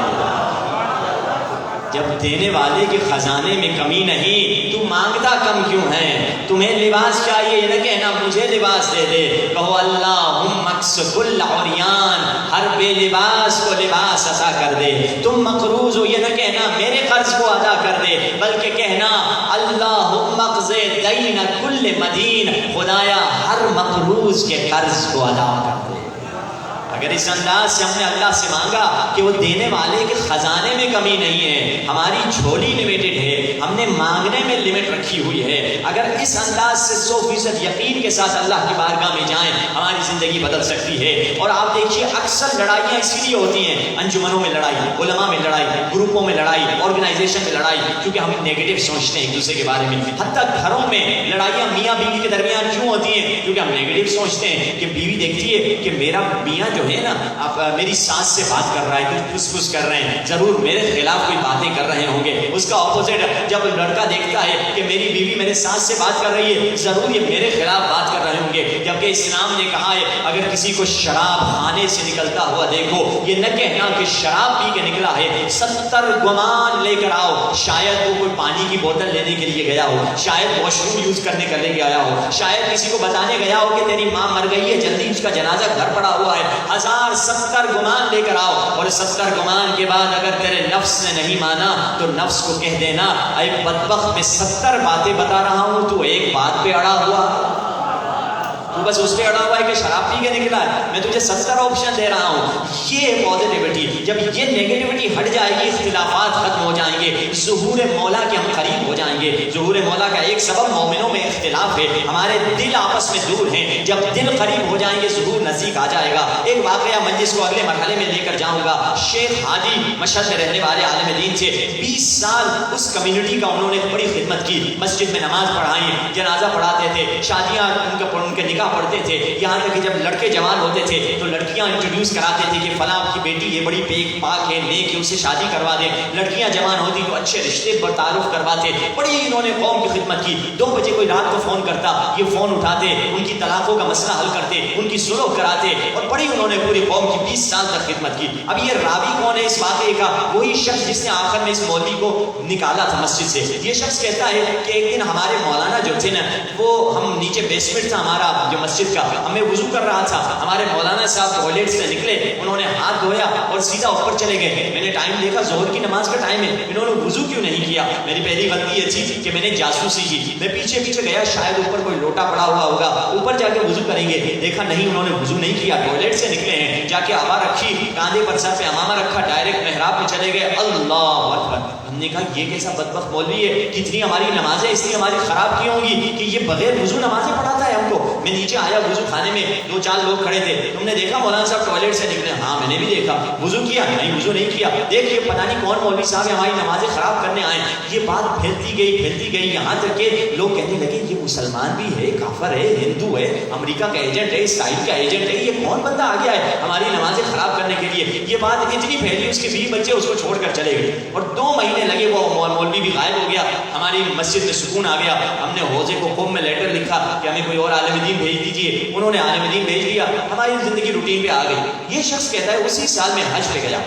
جب دینے والے کے خزانے میں کمی نہیں تو مانگتا کم کیوں ہے؟ تمہیں لباس چاہیے یہ نہ کہنا مجھے لباس دے دے، کہو اللہم اکس کل عریان، ہر بے لباس کو لباس عطا کر دے. تم مقروض ہو یہ نہ کہنا میرے قرض کو ادا کر دے، بلکہ کہنا اللہم اقضی دین کل مدین، خدایا ہر مقروض کے قرض کو ادا کر دے. اگر اس انداز سے ہم نے اللہ سے مانگا کہ وہ دینے والے کے خزانے میں کمی نہیں ہے، ہماری جھولی لمیٹڈ ہے، ہم نے مانگنے میں لمٹ رکھی ہوئی ہے، اگر اس انداز سے 100% یقین کے ساتھ اللہ کی بارگاہ میں جائیں ہماری زندگی بدل سکتی ہے. اور آپ دیکھیے اکثر لڑائیاں اسی لیے ہوتی ہیں، انجمنوں میں لڑائی، علماء میں لڑائی، گروپوں میں لڑائی، آرگنائزیشن میں لڑائی، کیونکہ ہم نیگیٹو سوچتے ہیں ایک دوسرے کے بارے میں. حتیٰ گھروں میں لڑائیاں میاں بیوی کے درمیان کیوں ہوتی ہیں؟ کیونکہ ہم نیگیٹو سوچتے ہیں کہ بیوی دیکھتی ہے کہ میرا میاں جو ہے نا آپ میری ساس سے بات کر رہا ہے، کچھ پھس پھس کر رہے ہیں، ضرور میرے خلاف کوئی باتیں کر رہے ہوں گے. اس کا اپوزٹ جب لڑکا دیکھتا ہے کہ میری بیوی میرے ساس سے بات کر رہی ہے، ضرور یہ میرے خلاف بات کر رہے ہوں گے. جبکہ اسلام نے کہا ہے اگر کسی کو شراب خانے سے نکلتا ہوا دیکھو یہ نہ کہنا کہ شراب پی کے نکلا ہے، 70 گمان لے کر آؤ. شاید وہ کوئی پانی کی بوتل لینے کے لیے گیا ہو، شاید واش روم یوز کرنے کے لیے گیا ہو، شاید کسی کو بتانے گیا ہو کہ تیری ماں مر گئی ہے جلدی اس کا جنازہ گھر پڑا ہوا ہے. 70 گمان لے کر آؤ، اور 70 گمان کے بعد اگر تیرے نفس نے نہیں مانا تو نفس کو کہہ دینا اے بدبخت میں 70 باتیں بتا رہا ہوں تو ایک بات پہ اڑا ہوا، تو بس اس پہ اڑا ہوا ہے کہ شراب پی کے نکلا ہے. میں تجھے 70 آپشن دے رہا ہوں. یہ پازیٹیوٹی، جب یہ نیگیٹیوٹی ہٹ جائے گی اختلافات ختم ہو جائیں گے، ظہور مولا کے ہم قریب ہو جائیں گے. ظہور مولا کا ایک سبب مومنوں میں اختلاف ہے، ہمارے دل آپس میں دور ہیں. جب دل قریب ہو جائیں گے ظہور نزدیک آ جائے گا. ایک واقعہ مجلس کو اگلے مرحلے میں لے کر جاؤں گا. شیخ ہادی مشہد میں رہنے والے عالم دین تھے، 20 سال اس کمیونٹی کا انہوں نے بڑی خدمت کی. مسجد میں نماز پڑھائی، جنازہ پڑھاتے تھے، شادیاں ان کے نکاح پڑھتے تھے. یہاں تک کہ جب لڑکے جوان ہوتے تھے تو لڑکیاں انٹروڈیوس کراتے تھے کہ فلاں کی بیٹی یہ بڑی پاک ہے، نیک ہے، اسے شادی کروا دیں. لڑکیاں جوان ہوتی تو اچھے رشتے پر تعارف کرواتے. بڑی انہوں نے قوم کی خدمت کی. 2 بجے کوئی رات کو فون کرتا، یہ فون اٹھاتے، ان کی طلاقوں کا مسئلہ حل کرتے، ان کی صلح کراتے، اور بڑی انہوں نے پوری قوم کی 20 سال تک خدمت کی. اب یہ راوی کون ہے اس واقعے کا؟ وہی شخص جس نے آخر میں اس مولوی کو نکالا تھا مسجد سے. یہ شخص کہتا ہے کہ ایک دن ہمارے مولانا جو تھے نا، وہ ہم نیچے بیسمنٹ تھا ہمارا جو مسجد کا، میں وضو کر رہا تھا، ہمارے مولانا صاحب ٹوائلٹ سے نکلے، انہوں نے ہاتھ دھویا اور سیدھا اوپر چلے گئے. میں نے ٹائم دیکھا ظہر کی نماز کا ٹائم ہے، انہوں نے وضو کیوں نہیں کیا؟ میری پہلی غلطی یہ تھی کہ میں نے جاسوسی کی. میں پیچھے پیچھے گیا، شاید اوپر کوئی لوٹا پڑا ہوا ہوگا، اوپر جا کے وضو کریں گے. دیکھا نہیں، انہوں نے وضو نہیں کیا، ٹوائلٹ سے نکلے ہیں، جا کے آبا رکھی، کاندھے پر سر پہ امامہ رکھا، ڈائریکٹ محراب میں چلے گئے. اللہ اکبر. ہم نے کہا یہ کیسا بدبخت مولوی ہے، کتنی ہماری نمازیں اس لیے ہماری خراب کی ہوں گی کہ یہ بغیر وضو نمازیں پڑھاتا ہے ہم کو. میں نیچے آیا، وضو خانے میں 2-4 لوگ کھڑے تھے. تم نے دیکھا مولانا صاحب ٹوائلٹ سے نکلے؟ ہاں میں نے بھی دیکھا. وضو کیا؟ نہیں وضو نہیں کیا. دیکھ یہ پتہ نہیں کون مولوی صاحب ہماری نمازیں خراب کرنے آئے. یہ بات پھیلتی گئی یہاں تک کہ لوگ کہنے لگے یہ مسلمان بھی ہے، کافر ہے، ہندو ہے، امریکہ کا ایجنٹ ہے، اسرائیل کا ایجنٹ ہے، یہ کون بندہ آ گیا ہے ہماری نمازیں خراب کرنے کے لیے. یہ بات اتنی پھیلی، اس کے 20 بچے اس کو چھوڑ کر چلے گئے اور 2 مہینے لگے. وہ مولوی بھی غائب ہو گیا، ہماری مسجد میں سکون آ گیا. ہم نے حوزے کو قوم میں لیٹر لکھا کہ ہمیں کوئی اور عالم دین بھیج دیجیے. انہوں نے عالم دین بھیج دیا، ہماری زندگی روٹین پہ آ گئی. یہ شخص کہتا ہے اسی سال میں حج پہ گیا،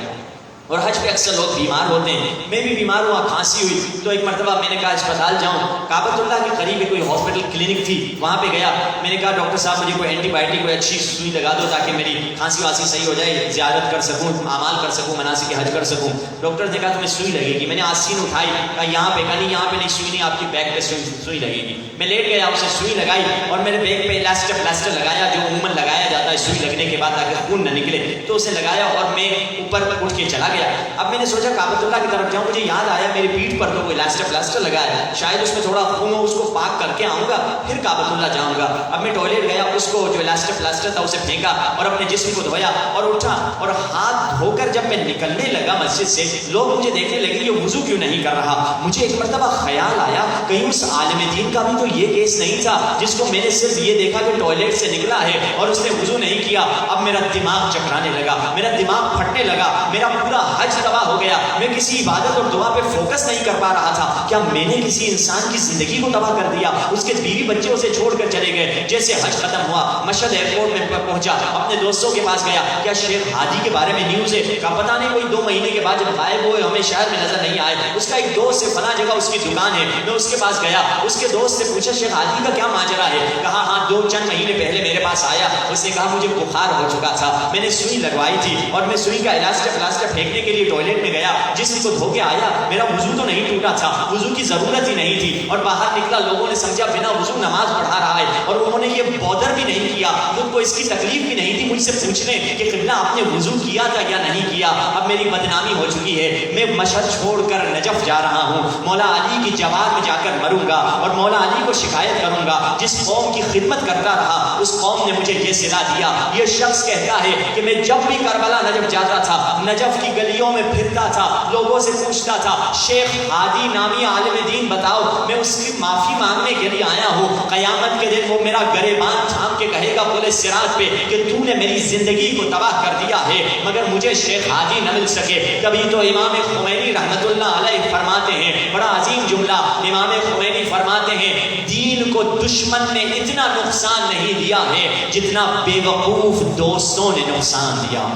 اور حج پہ اکثر لوگ بیمار ہوتے ہیں. میں بھی بیمار ہوا، کھانسی ہوئی، تو ایک مرتبہ میں نے کہا اسپتال جاؤں. کعبۃ اللہ کے قریب کوئی ہاسپٹل کلینک تھی، وہاں پہ گیا. میں نے کہا ڈاکٹر صاحب مجھے کوئی اینٹی بائیوٹک، کوئی اچھی سوئی لگا دو تاکہ میری کھانسی وانسی صحیح ہو جائے، زیارت کر سکوں، اعمال کر سکوں، مناسک حج کر سکوں. ڈاکٹر نے کہا تمہیں سوئی لگے گی. میں نے آستین اٹھائی، کہا یہاں پہ، کہا نہیں یہاں پہ نہیں، سوئی نہیں، آپ کی بیک پہ سوئی لگے گی. میں لیٹ گیا، اسے سوئی لگائی اور میرے بیک پہ پلاسٹر لگایا جو عموماً لگایا جاتا ہے سوئی لگنے کے بعد تاکہ خون نہ نکلے. تو اسے لگایا اور میں اوپر اٹھ کے چلا گیا. اب میں نے سوچا کعبۃ اللہ کی طرف جاؤں. مجھے یاد آیا میری پیٹھ پر تو کوئی پلاسٹر لگایا ہے، شاید اس میں تھوڑا خون ہو، اس کو پاک کر کے آؤں گا پھر کعبۃ اللہ جاؤں گا. اب میں ٹوائلٹ گیا، اس کو جو پلاسٹر تھا اسے پھینکا اور اپنے جسم کو دھویا اور اٹھا. اور ہاتھ دھو کر جب میں نکلنے لگا مسجد سے، لوگ مجھے دیکھنے لگے یہ وضو کیوں نہیں کر رہا. مجھے ایک مرتبہ خیال آیا کہیں اس عالم دین کا بھی تو یہ کیس نہیں تھا جس کو میں نے صرف یہ دیکھا کہ ٹوائلٹ سے نکلا ہے اور اس نے وضو نہیں کیا. اب میرا دماغ چکرانے لگا، میرا دماغ پھٹنے لگا، میرا پورا حج تباہ ہو گیا. میں کسی عبادت اور دعا پہ فوکس نہیں کر پا رہا تھا. کیا میں نے کسی انسان کی زندگی کو تباہ کر دیا؟ اس کے بیوی بچے اسے چھوڑ کر چلے گئے. جیسے حج ختم ہوا، مشہد ایئرپورٹ میں پہنچا، اپنے دوستوں کے پاس گیا، کیا شیخ ہادی کے بارے میں نیوز ہے؟ کہا پتہ نہیں، کوئی 2 مہینے کے بعد جب غائب ہوئے ہمیں شہر میں نظر نہیں آئے. اس کا ایک دوست ہے فلاں جگہ اس کی دکان ہے. میں اس کے پاس گیا، اس کے دوست سے پوچھا شیخ ہادی کا کیا ماجرا ہے؟ کہا ہاں 2 مہینے پہلے میرے پاس آیا، اس نے کہا مجھے بخار ہو چکا تھا، میں نے سوئی لگوائی تھی اور میں سوئی کا پلاسٹر پھینکنے کے لیے ٹوائلٹ میں گیا، جسم کو دھو کے آیا، میرا وضو تو نہیں ٹوٹا تھا، وضو کی ضرورت ہی نہیں تھی. اور باہر نکلا، لوگوں نے سمجھا بنا وضو نماز پڑھا رہا ہے اور انہوں نے یہ بودر بھی نہیں کیا، خود کو اس کی تکلیف بھی نہیں تھی مجھ سے پوچھنے کہ قبلہ آپ نے وضو کیا تھا یا نہیں کیا. اب میری بدنامی ہو چکی ہے، میں مشہد چھوڑ کر نجف جا رہا ہوں، مولا علی کی جوار میں جا کر مروں گا اور مولا علی کو شکایت کروں گا. جس قوم کی خدمت کرتا رہا اس قوم نے مجھے یہ صلا دیا. یہ شخص کہتا ہے کہ میں جب بھی کربلا نجف جاتا تھا، نجف کی گلیوں میں پھرتا تھا، لوگوں سے پوچھتا تھا شیخ ہادی نامی عالم دین بتاؤ، میں اس کی معافی مانگنے کے لیے آیا ہوں. قیامت کے دن وہ میرا گریبان تھام کے کہے گا پورے صراط پہ کہ تو نے میری زندگی کو تباہ کر دیا ہے مگر مجھے شیخ ہادی نہ مل سکے. تبھی تو امام خمینی رحمت اللہ علیہ فرماتے ہیں، بڑا عظیم جملہ، امام خمینی فرماتے ہیں دین کو دشمن نے اتنا نقصان نہیں دیا ہے جتنا بے وقوف دوستوں نے نقصان دیا.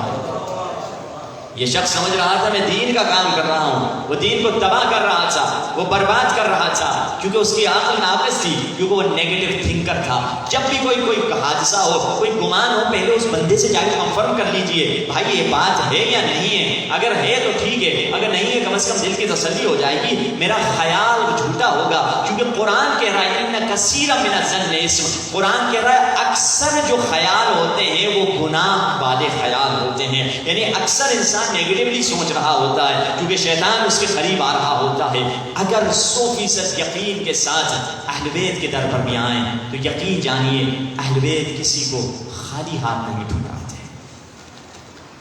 یہ شخص سمجھ رہا تھا میں دین کا کام کر رہا ہوں، وہ دین کو تباہ کر رہا تھا، وہ برباد کر رہا تھا، کیونکہ اس کی عقل ناقص تھی، کیونکہ وہ نیگیٹو تھنکر تھا. جب بھی کوئی حادثہ ہو، کوئی گمان ہو، پہلے اس بندے سے جا کے کنفرم کر لیجئے بھائی یہ بات ہے یا نہیں ہے. اگر ہے تو ٹھیک ہے، اگر نہیں ہے کم از کم دل کی تسلی ہو جائے گی، میرا خیال جھوٹا ہوگا. کیونکہ قرآن کہہ رہا ہے ان کثیر من الظن اسم، قرآن کہہ رہا ہے اکثر جو خیال ہوتے ہیں وہ گناہ والے خیال ہوتے ہیں. یعنی اکثر انسان نیگیٹولی سوچ رہا ہوتا ہے کیونکہ شیطان اس کے قریب آ رہا ہوتا ہے. اگر 100% یقین کے ساتھ اہل بیت کے در پر بھی آئیں تو یقین جانیے اہل بیت کسی کو خالی ہاتھ نہیں ٹھکراتے.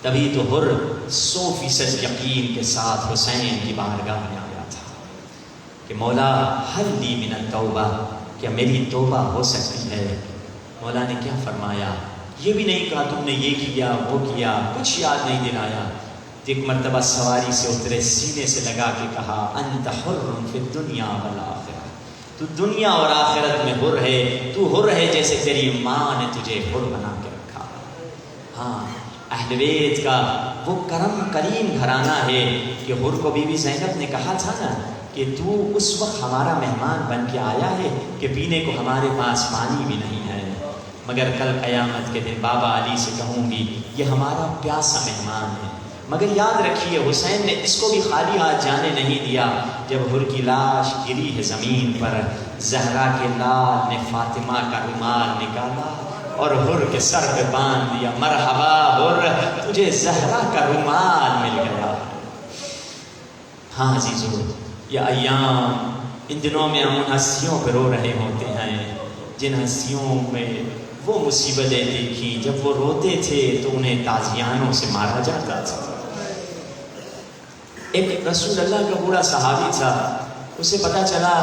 تبھی تو حر 100% یقین کے ساتھ حسین کی بارگاہ میں آیا تھا کہ مولا حل لی من التوبہ، کیا میری توبہ ہو سکتی ہے؟ مولا نے کیا فرمایا؟ یہ بھی نہیں کہا تم نے یہ کیا وہ کیا، کچھ یاد نہیں دلایا. ایک مرتبہ سواری سے اترے، سینے سے لگا کے کہا انت حر فی الدنیا والآخرہ، تو دنیا اور آخرت میں حر ہے، تو حر ہے جیسے تیری ماں نے تجھے حر بنا کے رکھا. ہاں اہل بیت کا وہ کریم گھرانہ ہے کہ حر کو بی بی زینب نے کہا تھا نا کہ تو اس وقت ہمارا مہمان بن کے آیا ہے کہ پینے کو ہمارے پاس پانی بھی نہیں ہے. مگر کل قیامت کے دن بابا علی سے کہوں گی یہ ہمارا پیاسا مہمان ہے۔ مگر یاد رکھیے حسین نے اس کو بھی خالی ہاتھ جانے نہیں دیا۔ جب حر کی لاش گری ہے زمین پر، زہرا کے لال نے فاطمہ کا رومال نکالا اور حر کے سر پہ باندھ دیا، مرحبا حر تجھے زہرا کا رومال مل گیا۔ ہاں عزیزو، یہ ایام ان دنوں میں ہم ان ہستیوں پہ رو رہے ہوتے ہیں جن ہستیوں میں وہ مصیبتیں دیکھی جب وہ روتے تھے تو انہیں تازیانوں سے مارا جاتا تھا۔ ایک رسول اللہ کا بوڑھا صحابی تھا، اسے پتا چلا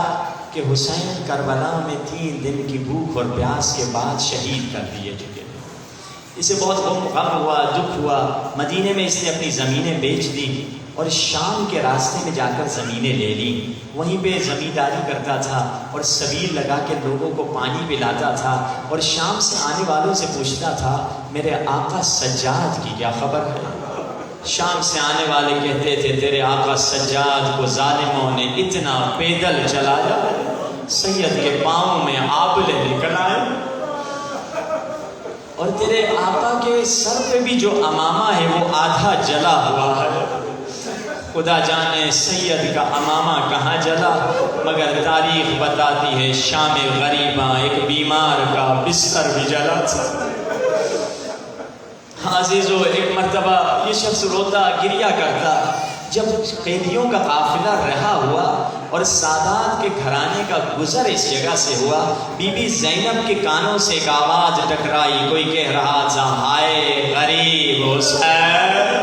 کہ حسین کربلا میں 3 دن کی بھوک اور پیاس کے بعد شہید کر دیے چکے۔ اسے بہت غم ہوا، دکھ ہوا۔ مدینے میں اس نے اپنی زمینیں بیچ دی اور شام کے راستے میں جا کر زمینیں لے لی، وہیں پہ زمینداری کرتا تھا اور سبیل لگا کے لوگوں کو پانی پلاتا تھا، اور شام سے آنے والوں سے پوچھتا تھا میرے آقا سجاد کی کیا خبر ہے؟ شام سے آنے والے کہتے تھے تیرے آقا سجاد کو ظالموں نے اتنا پیدل چلایا سید کے پاؤں میں آبلے نکل آئے، اور تیرے آقا کے سر پہ بھی جو امامہ ہے وہ آدھا جلا ہوا ہے۔ خدا جانے سید کا امامہ کہاں جلا، مگر تاریخ بتاتی ہے شام غریباں ایک بیمار کا بستر بھی جلا تھا۔ عزیزو، ایک مرتبہ یہ شخص روتا گریا کرتا جب قیدیوں کا قافلہ رہا ہوا اور سادات کے گھرانے کا گزر اس جگہ سے ہوا، بی بی زینب کے کانوں سے ایک آواز ٹکرائی، کوئی کہہ رہا تھا ہائے غریب حسین،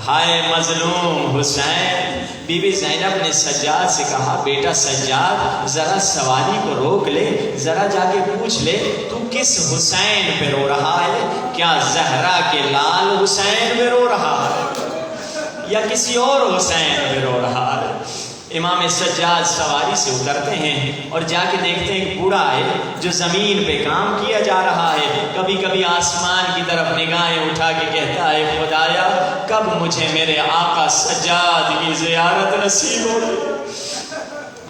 ہائے مظلوم حسین۔ بی بی زینب نے سجاد سے کہا بیٹا سجاد ذرا سواری کو روک لے، ذرا جا کے پوچھ لے تو کس حسین پہ رو رہا ہے؟ کیا زہرا کے لال حسین پہ رو رہا ہے یا کسی اور حسین پہ رو رہا ہے؟ امام سجاد سواری سے اترتے ہیں اور جا کے دیکھتے ہیں ایک بوڑھا ہے جو زمین پہ کام کیا جا رہا ہے، کبھی کبھی آسمان کی طرف نگاہیں اٹھا کے کہتا ہے خدایا کب مجھے میرے آقا سجاد کی زیارت نصیب ہوگی۔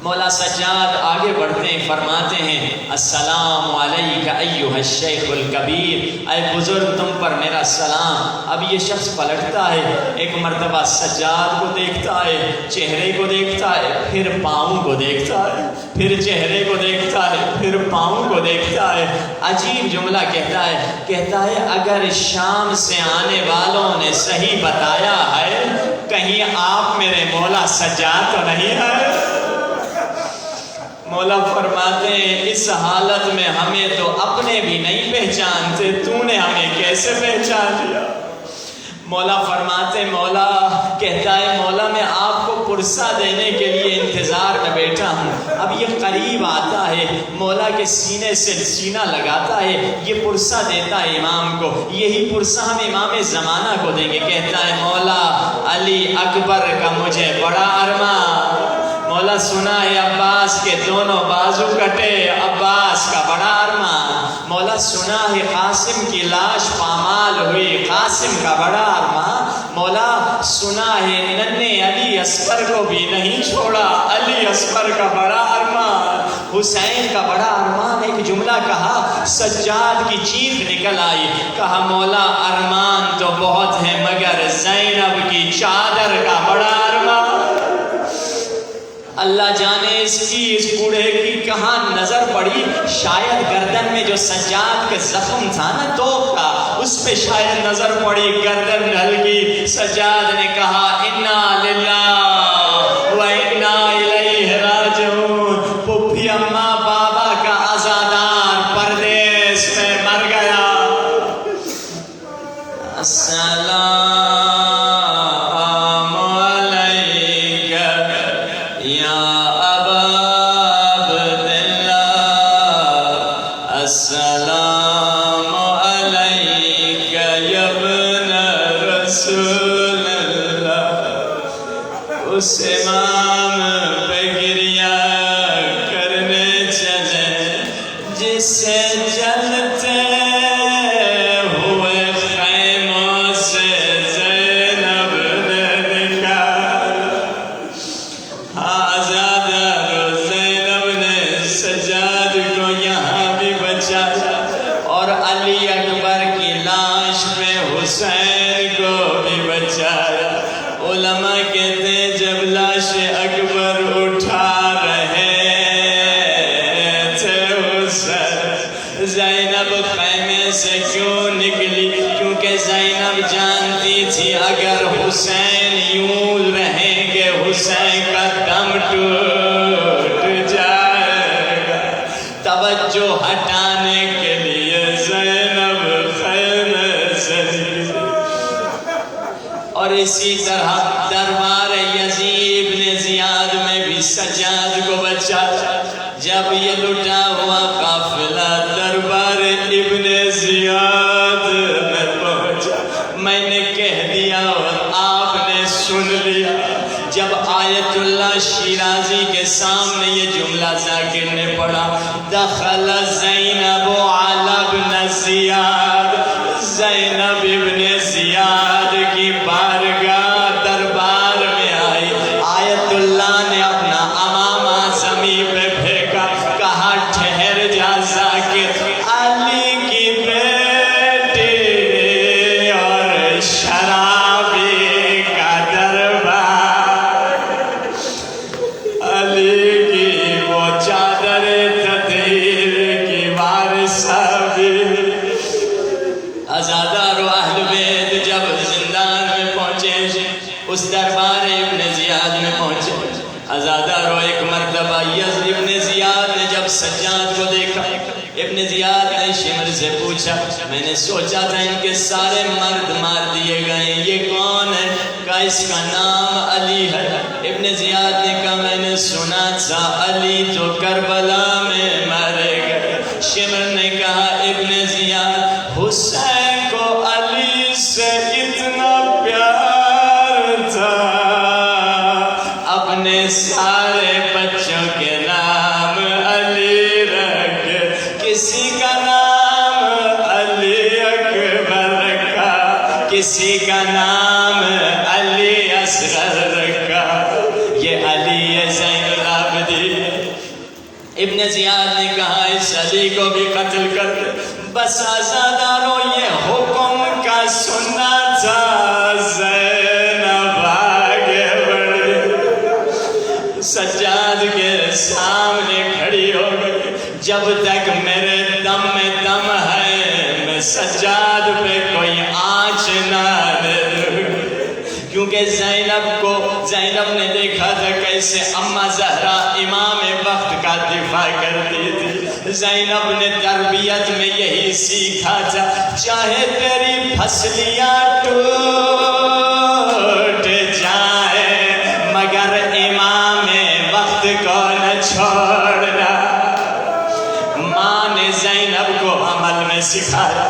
مولا سجاد آگے بڑھتے ہیں، فرماتے ہیں السلام علیک ایھا الشیخ الکبیر، اے بزرگ تم پر میرا سلام۔ اب یہ شخص پلٹتا ہے، ایک مرتبہ سجاد کو دیکھتا ہے، چہرے کو دیکھتا ہے، پھر پاؤں کو دیکھتا ہے، پھر چہرے کو دیکھتا ہے، پھر پاؤں کو دیکھتا ہے۔ عجیب جملہ کہتا ہے اگر شام سے آنے والوں نے صحیح بتایا ہے کہیں آپ میرے مولا سجاد تو نہیں ہے؟ مولا فرماتے ہیں اس حالت میں ہمیں تو اپنے بھی نہیں پہچانتے، تو نے ہمیں کیسے پہچان لیا؟ مولا فرماتے مولا کہتا ہے مولا میں آپ کو پرسہ دینے کے لیے انتظار میں بیٹھا ہوں، اب یہ قریب آتا ہے، مولا کے سینے سے سینہ لگاتا ہے، یہ پرسہ دیتا ہے امام کو، یہی پرسہ ہم امام زمانہ کو دیں گے۔ کہتا ہے مولا علی اکبر کا مجھے بڑا ارمان، مولا سنا ہے عباس کے دونوں بازو کٹے، عباس کا بڑا ارمان، مولا سنا ہے قاسم کی لاش پامال ہوئی، قاسم کا بڑا ارمان، مولا سنا ہے ننھے علی اصغر کو بھی نہیں چھوڑا، علی اصغر کا بڑا ارمان، حسین کا بڑا ارمان۔ ایک جملہ کہا سجاد کی چیخ نکل آئی، کہا مولا ارمان تو بہت ہے مگر زینب کی چادر کا بڑا ارمان۔ اللہ جانے اس بوڑھے کی کہاں نظر پڑی، شاید گردن میں جو سجاد کے زخم تھا نا توپ کا، اس پہ شاید نظر پڑی، گردن ڈھل گئی۔ سجاد نے کہا انا للہ و انا الیہ راجعون، پھپھی اماں بابا کا عزادار پردیس میں مر گیا۔ السلام اس امام پہ گریہ کرنے چلے جس سے جلتے ہوئے خیموں سے زینب نے نکالا، آزادہ زینب نے سجاد کو یہاں بھی بچایا۔ علی اکبر کی لاش پہ حسین کو بھی بچایا. علماء کہتے ہیں جب لاش اکبر اٹھا رہے تھے حسین، زینب خیمے سے کیوں نکلی؟ کیونکہ زینب جانتی تھی اگر حسین یوں رہیں گے حسین کا دم ٹوٹ جائے گا. توجہ ہٹانے کے لیے زینب خیمے سے نکلی. اور اسی طرح دربار یزید بن زیاد میں بھی سجاد کو بچایا. جب یہ لٹا ہوا قافلہ دربار ابن زیاد میں پہنچا، میں نے کہہ دیا اور آپ نے سن لیا. جب آیت اللہ شیرازی کے سامنے یہ جملہ ذاکر نے پڑھا، دخل زینب علی ابن زیاد، زینب ابن زیاد کی بارگاہ دربار میں آئی. آیت اللہ نے اپنا امامہ زمین پہ پھینکا، کہا ٹھہر جا ذاکر، علی کی بیٹی اور شرابی کا دربار، علی کی وہ چادر تطہیر کی وارثہ بھی. ازادار و اہل بیت جب زندان میں پہنچے، اس دربار ابن زیاد میں پہنچے. ازادار و ایک مرتبہ یزید ابن زیاد نے جب سجاد کو دیکھا، ابن زیاد نے شمر سے پوچھا، میں نے سوچا تھا ان کے سارے مرد مار دیے گئے، یہ کون ہے؟ کہا اس کا نام علی ہے. ابن زیاد نے کہا میں نے سنا تھا علی تو کربلا میں مارے گئے. شمر نے کہا ابن زیاد، حسین کو علی سے اتنا پیار تھا، اپنے سارے بچوں کے نام علی رکھ، کسی کا نام علی اکبر رکھا، کسی کا نام علی اصغر رکھا. یہ علی زین العابدین. ابن زیاد نے کہا اس علی کو بھی قتل کر دے. بس آزاداروں یہ حکم کا سننا تھا. زینب آگے بڑھ گئی، سجاد کے سامنے کھڑی ہو گئی. جب تک میرے دم میں دم ہے میں سجاد پہ کوئی آنچ نہ دے دوں. کیونکہ زینب نے دیکھا تھا کیسے اماں زہرا امام وقت کا دفاع کرتی تھی. زینب نے تربیت میں یہی سیکھا تھا، چاہے تیری پھسلیاں ٹوٹ جائیں مگر امام وقت کو نہ چھوڑنا. ماں نے زینب کو عمل میں سکھایا.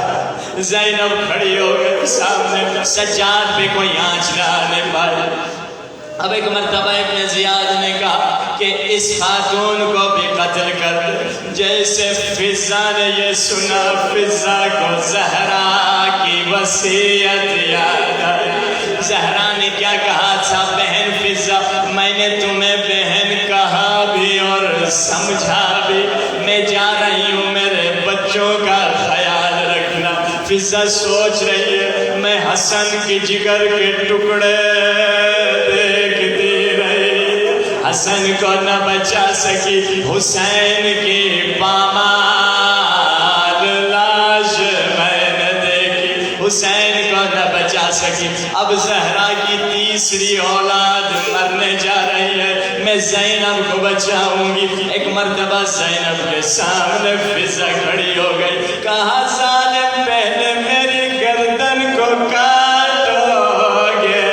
زینب کھڑی ہو گئی سامنے، سجاد پہ کوئی آنچ نہ آنے پائے. اب ایک مرتبہ ابن زیاد نے کہا کہ اس خاتون کو بھی قتل کر دے. جیسے فضا نے یہ سنا، فضا کو زہرا کی وصیت یاد آئی. زہرا نے کیا کہا تھا؟ بہن فضا، میں نے تمہیں بہن کہا بھی اور سمجھا بھی، میں جا رہی ہوں میرے بچوں کا خیال رکھنا. فضا سوچ رہی ہے میں حسن کی جگر کے ٹکڑے دیکھتی رہی، حسن کو نہ بچا سکی، حسین کی پامال لاش میں نے دیکھی، حسین کو نہ بچا سکی. اب زہرا کی تیسری اولاد مرنے جا رہی ہے، میں زینب کو بچاؤں گی. ایک مرتبہ زینب کے سامنے فضا کھڑی ہو گئی. کہا ظالم پہلے میری گردن کو کاٹو گے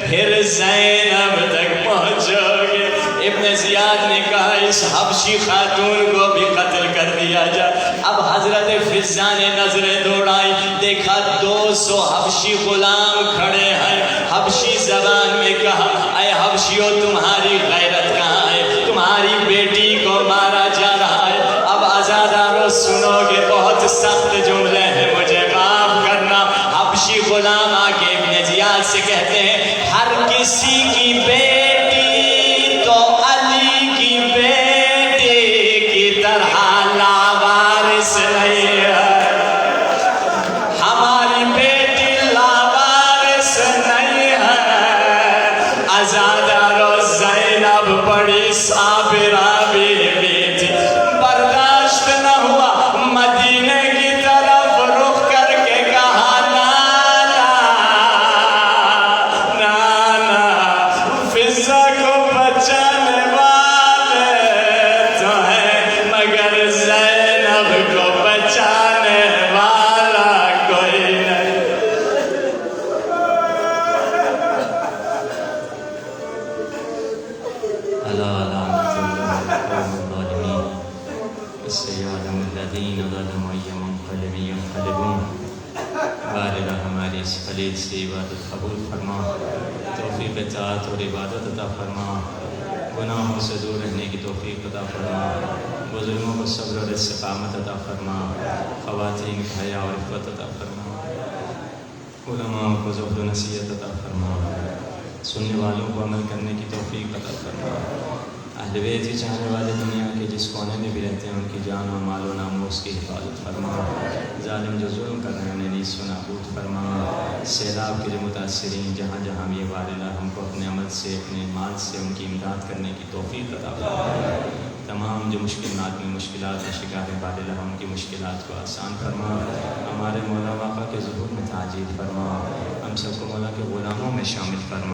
پھر زینب تک پہنچو گے. ابن زیاد نے کہا اس حبشی خاتون کو بھی قتل کر دیا جائے. اب حضرت فضا نے نظریں دوڑائی، دیکھا 200 حبشی غلام کھڑے ہیں. حبشی زبان میں کہا اے حبشیوں تمہاری غیرت کہاں ہے؟ تمہاری بیٹی کو مارا جا رہا ہے. اب آزادارو سنو گے، بہت سخت جملے ہیں، مجھے معاف کرنا. حبشی غلام آگے ابن زیاد سے کہتے ہیں ہر کسی کی بیٹی تو علی کی بیٹی کی طرح لاوارث نہیں ہے. آدم وَأَيَّ مُنقلب ينقلبون۔ بارگاہ ہماری اس خلیل سے عبادت قبول فرما، توفیق اطاعت اور عبادت عطا فرما، گناہوں سے دور رہنے کی توفیق عطا فرما، بزرگوں کو صبر اور استقامت عطا فرما، خواتین کو حیا اور عفت عطا فرما، علماء کو زہد و نصیحت عطا فرما، سننے والوں کو عمل کرنے کی توفیق عطا فرما۔ اہل بیت کی چاہنے والے دنیا کے جس کونے میں بھی رہتے ہیں ان کی جان و مال و ناموس کی حفاظت فرما، ظالم جو ظلم کر رہے ہیں انہیں نیست و نابود فرما، سیلاب کے جو متاثرین جہاں جہاں بھی وارلہ ہم کو اپنے عمل سے اپنے مال سے ان کی امداد کرنے کی توفیق عطا فرما، تمام جو مشکلات میں شکار ہیں وارلہ ان کی مشکلات کو آسان فرما، ہمارے مولا آقا کے ظہور میں تعجیل فرما، ہم سب کو مولا کے غلاموں میں شامل فرما۔